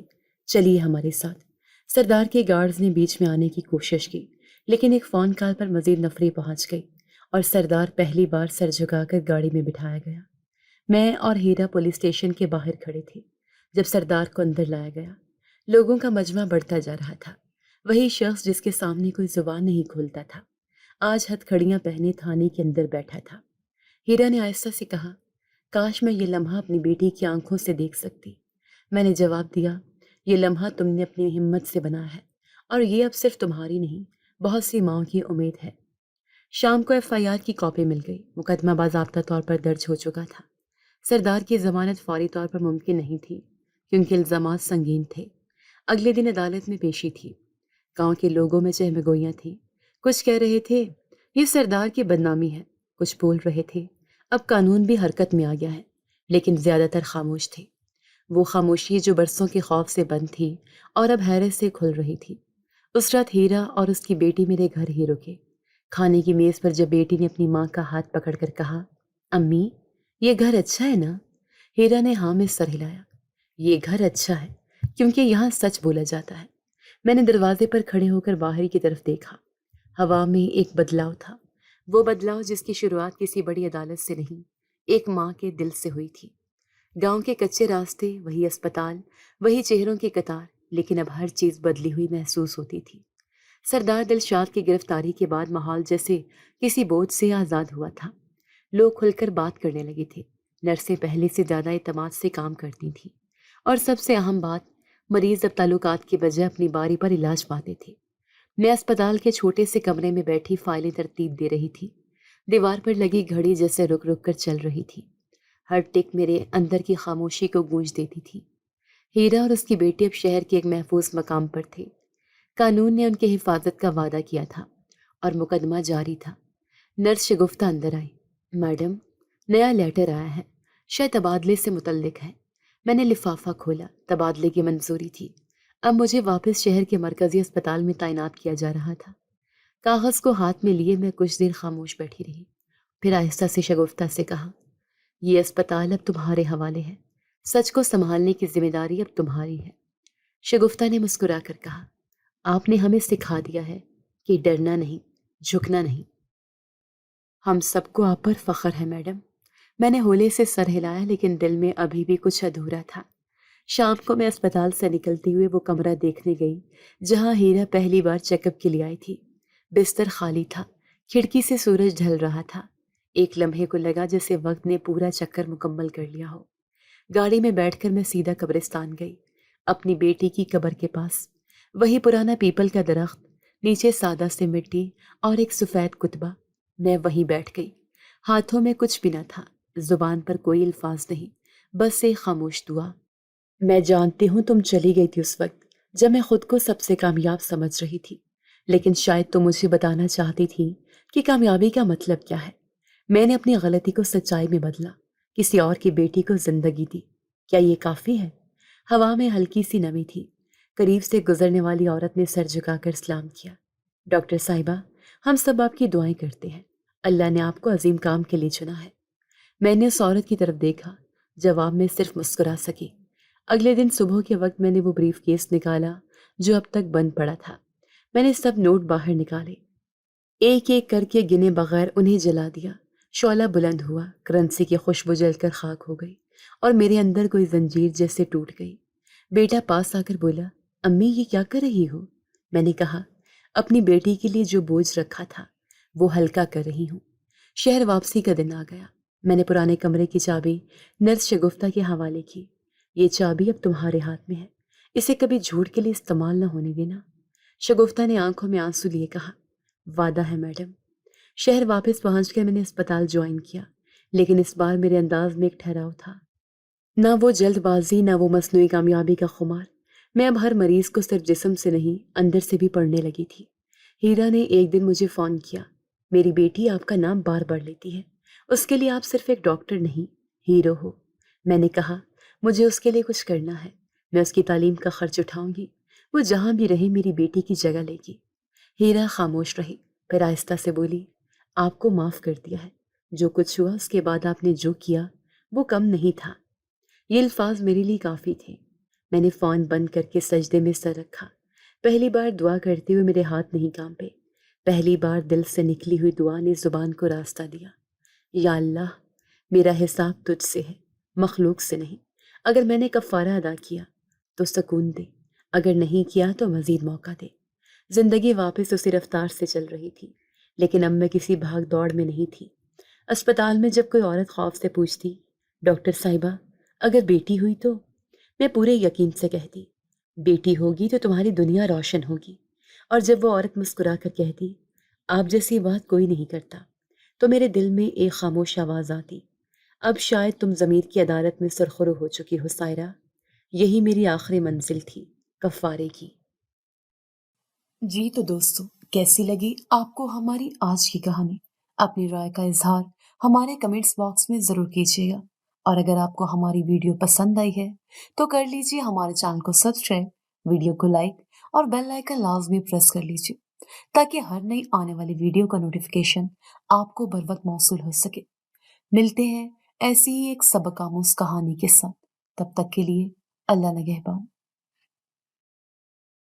چلیے ہمارے ساتھ۔ سردار کے گارڈز نے بیچ میں آنے کی کوشش کی، لیکن ایک فون کال پر مزید نفری پہنچ گئی اور سردار پہلی بار سر جھکا کر گاڑی میں بٹھایا گیا۔ میں اور ہیرا پولیس اسٹیشن کے باہر کھڑے تھے جب سردار کو اندر لایا گیا۔ لوگوں کا مجمع بڑھتا جا رہا تھا۔ وہی شخص جس کے سامنے کوئی زبان نہیں کھولتا تھا، آج ہتھ کھڑیاں پہنے تھانے کے اندر بیٹھا تھا۔ ہیرا نے آہستہ سے کہا، کاش میں یہ لمحہ اپنی بیٹی کی آنکھوں سے دیکھ سکتی۔ میں نے جواب دیا، یہ لمحہ تم نے اپنی ہمت سے بنا ہے، اور یہ اب صرف تمہاری نہیں، بہت سی ماؤں کی امید ہے۔ شام کو FIR کی کاپی مل گئی۔ مقدمہ باضابطہ طور پر درج ہو چکا تھا۔ سردار کی ضمانت فوری طور پر ممکن نہیں تھی، کیونکہ الزامات سنگین تھے۔ اگلے دن عدالت میں پیشی تھی۔ گاؤں کے لوگوں میں چہمگوئیاں تھیں۔ کچھ کہہ رہے تھے یہ سردار کی بدنامی ہے، کچھ بول رہے تھے اب قانون بھی حرکت میں آ گیا ہے، لیکن زیادہ تر خاموش تھے۔ وہ خاموشی جو برسوں کے خوف سے بند تھی اور اب حیرت سے کھل رہی تھی۔ اس رات ہیرا اور اس کی بیٹی میرے گھر ہی رکے۔ کھانے کی میز پر جب بیٹی نے اپنی ماں کا ہاتھ پکڑ کر کہا، امی یہ گھر اچھا ہے نا؟ ہیرا نے ہاں میں سر ہلایا۔ یہ گھر اچھا ہے کیونکہ یہاں سچ بولا جاتا ہے۔ میں نے دروازے پر کھڑے ہو کر باہر کی طرف دیکھا۔ ہوا میں ایک بدلاؤ تھا، وہ بدلاؤ جس کی شروعات کسی بڑی عدالت سے نہیں، ایک ماں کے دل سے ہوئی تھی۔ گاؤں کے کچے راستے، وہی اسپتال، وہی چہروں کی قطار، لیکن اب ہر چیز بدلی ہوئی محسوس ہوتی تھی۔ سردار دلشاد کی گرفتاری کے بعد ماحول جیسے کسی بوجھ سے آزاد ہوا تھا۔ لوگ کھل کر بات کرنے لگے تھے۔ نرسیں پہلے سے زیادہ اعتماد سے کام کرتی تھیں، اور سب سے اہم بات، مریض اب تعلقات کی بجائے اپنی باری پر علاج پاتے تھے۔ میں اسپتال کے چھوٹے سے کمرے میں بیٹھی فائلیں ترتیب دے رہی تھی۔ دیوار پر لگی گھڑی جیسے رک رک کر چل رہی تھی۔ ہر ٹک میرے اندر کی خاموشی کو گونج دیتی تھی۔ ہیرا اور اس کی بیٹی اب شہر کے ایک محفوظ مقام پر تھے۔ قانون نے ان کی حفاظت کا وعدہ کیا تھا اور مقدمہ جاری تھا۔ نرس شگفتہ اندر آئی، میڈم نیا لیٹر آیا ہے، شاید تبادلے سے متعلق ہے۔ میں نے لفافہ کھولا، تبادلے کی منظوری تھی۔ اب مجھے واپس شہر کے مرکزی اسپتال میں تعینات کیا جا رہا تھا۔ کاغذ کو ہاتھ میں لیے میں کچھ دیر خاموش بیٹھی رہی، پھر آہستہ سے شگفتہ سے کہا، یہ اسپتال اب تمہارے حوالے ہے، سچ کو سنبھالنے کی ذمہ داری اب تمہاری ہے۔ شگفتہ نے مسکرا کر کہا، آپ نے ہمیں سکھا دیا ہے کہ ڈرنا نہیں، جھکنا نہیں۔ ہم سب کو آپ پر فخر ہے میڈم۔ میں نے ہولے سے سر ہلایا لیکن دل میں ابھی بھی کچھ ادھورا تھا۔ شام کو میں اسپتال سے نکلتے ہوئے وہ کمرہ دیکھنے گئی جہاں ہیرا پہلی بار چیک اپ کے لیے آئی تھی۔ بستر خالی تھا، کھڑکی سے سورج ڈھل رہا تھا۔ ایک لمحے کو لگا جیسے وقت نے پورا چکر مکمل کر لیا ہو۔ گاڑی میں بیٹھ کر میں سیدھا قبرستان گئی، اپنی بیٹی کی قبر کے پاس۔ وہی پرانا پیپل کا درخت، نیچے سادہ سے مٹی اور ایک سفید کتبہ۔ میں وہیں بیٹھ گئی، ہاتھوں میں کچھ بھی نہ تھا، زبان پر کوئی الفاظ نہیں، بس ایک خاموش دعا۔ میں جانتی ہوں تم چلی گئی تھی اس وقت جب میں خود کو سب سے کامیاب سمجھ رہی تھی، لیکن شاید تم مجھے بتانا چاہتی تھی کہ کامیابی کا مطلب کیا ہے۔ میں نے اپنی غلطی کو سچائی میں بدلا، کسی اور کی بیٹی کو زندگی دی۔ کیا یہ کافی ہے؟ ہوا میں ہلکی سی نمی تھی۔ قریب سے گزرنے والی عورت نے سر جھکا کر سلام کیا۔ ڈاکٹر صاحبہ، ہم سب آپ کی دعائیں کرتے ہیں، اللہ نے آپ کو عظیم کام کے لیے چنا ہے۔ میں نے اس عورت کی طرف دیکھا، جواب میں صرف مسکرا سکی۔ اگلے دن صبح کے وقت میں نے وہ بریف کیس نکالا جو اب تک بند پڑا تھا۔ میں نے سب نوٹ باہر نکالے، ایک ایک کر کے گنے بغیر انہیں جلا دیا۔ شعلہ بلند ہوا، کرنسی کی خوشبو جل کر خاک ہو گئی اور میرے اندر کوئی زنجیر جیسے ٹوٹ گئی۔ بیٹا پاس آ کر بولا، امی یہ کیا کر رہی ہو؟ میں نے کہا، اپنی بیٹی کے لیے جو بوجھ رکھا تھا وہ ہلکا کر رہی ہوں۔ شہر واپسی کا دن آ گیا۔ میں نے پرانے کمرے کی چابی نرس شگفتہ کے حوالے کی۔ یہ چابی اب تمہارے ہاتھ میں ہے، اسے کبھی جھوٹ کے لیے استعمال نہ ہونے دینا۔ شگفتہ نے آنکھوں میں آنسو لیے کہا، وعدہ ہے میڈم۔ شہر واپس پہنچ کر میں نے اسپتال جوائن کیا، لیکن اس بار میرے انداز میں ایک ٹھہراؤ تھا، نہ وہ جلد بازی، نہ وہ مصنوعی کامیابی کا خمار۔ میں اب ہر مریض کو صرف جسم سے نہیں، اندر سے بھی پڑھنے لگی تھی۔ ہیرا نے ایک دن مجھے فون کیا، میری بیٹی آپ کا نام بار بار لیتی ہے، اس کے لیے آپ صرف ایک ڈاکٹر نہیں، ہیرو ہو۔ میں نے کہا، مجھے اس کے لیے کچھ کرنا ہے، میں اس کی تعلیم کا خرچ اٹھاؤں گی، وہ جہاں بھی رہے میری بیٹی کی جگہ لے گی۔ ہیرا خاموش رہی، پھر آہستہ سے بولی، آپ کو معاف کر دیا ہے، جو کچھ ہوا اس کے بعد آپ نے جو کیا وہ کم نہیں تھا۔ یہ الفاظ میرے لیے کافی تھے۔ میں نے فون بند کر کے سجدے میں سر رکھا۔ پہلی بار دعا کرتے ہوئے میرے ہاتھ نہیں کانپے، پہلی بار دل سے نکلی ہوئی دعا نے زبان کو راستہ دیا۔ یا اللہ، میرا حساب تجھ سے ہے، مخلوق سے نہیں۔ اگر میں نے کفارہ ادا کیا تو سکون دے، اگر نہیں کیا تو مزید موقع دے۔ زندگی واپس اسی رفتار سے چل رہی تھی، لیکن اب میں کسی بھاگ دوڑ میں نہیں تھی۔ اسپتال میں جب کوئی عورت خوف سے پوچھتی، ڈاکٹر صاحبہ اگر بیٹی ہوئی تو، میں پورے یقین سے کہتی، بیٹی ہوگی تو تمہاری دنیا روشن ہوگی۔ اور جب وہ عورت مسکرا کر کہتی، آپ جیسی بات کوئی نہیں کرتا، تو میرے دل میں ایک خاموش آواز آتی، اب شاید تم ضمیر کی عدالت میں سرخرو ہو چکی ہو سائرہ۔ یہی میری آخری منزل تھی، کفارے کی۔ جی تو دوستو، کیسی لگی آپ کو ہماری آج کی کہانی؟ اپنی رائے کا اظہار ہمارے کمنٹس باکس میں ضرور کیجیے گا، اور اگر آپ کو ہماری ویڈیو پسند آئی ہے تو کر لیجیے ہمارے چینل کو سبسکرائب، ویڈیو کو لائک اور بیل آئیکن لازمی پریس کر لیجیے تاکہ ہر نئی آنے والی ویڈیو کا نوٹیفیکیشن آپ کو بر وقت موصول ہو سکے۔ ملتے ہیں ایسی ہی ایک سبق آموز کہانی کے ساتھ، تب تک کے لیے اللہ نگہبان۔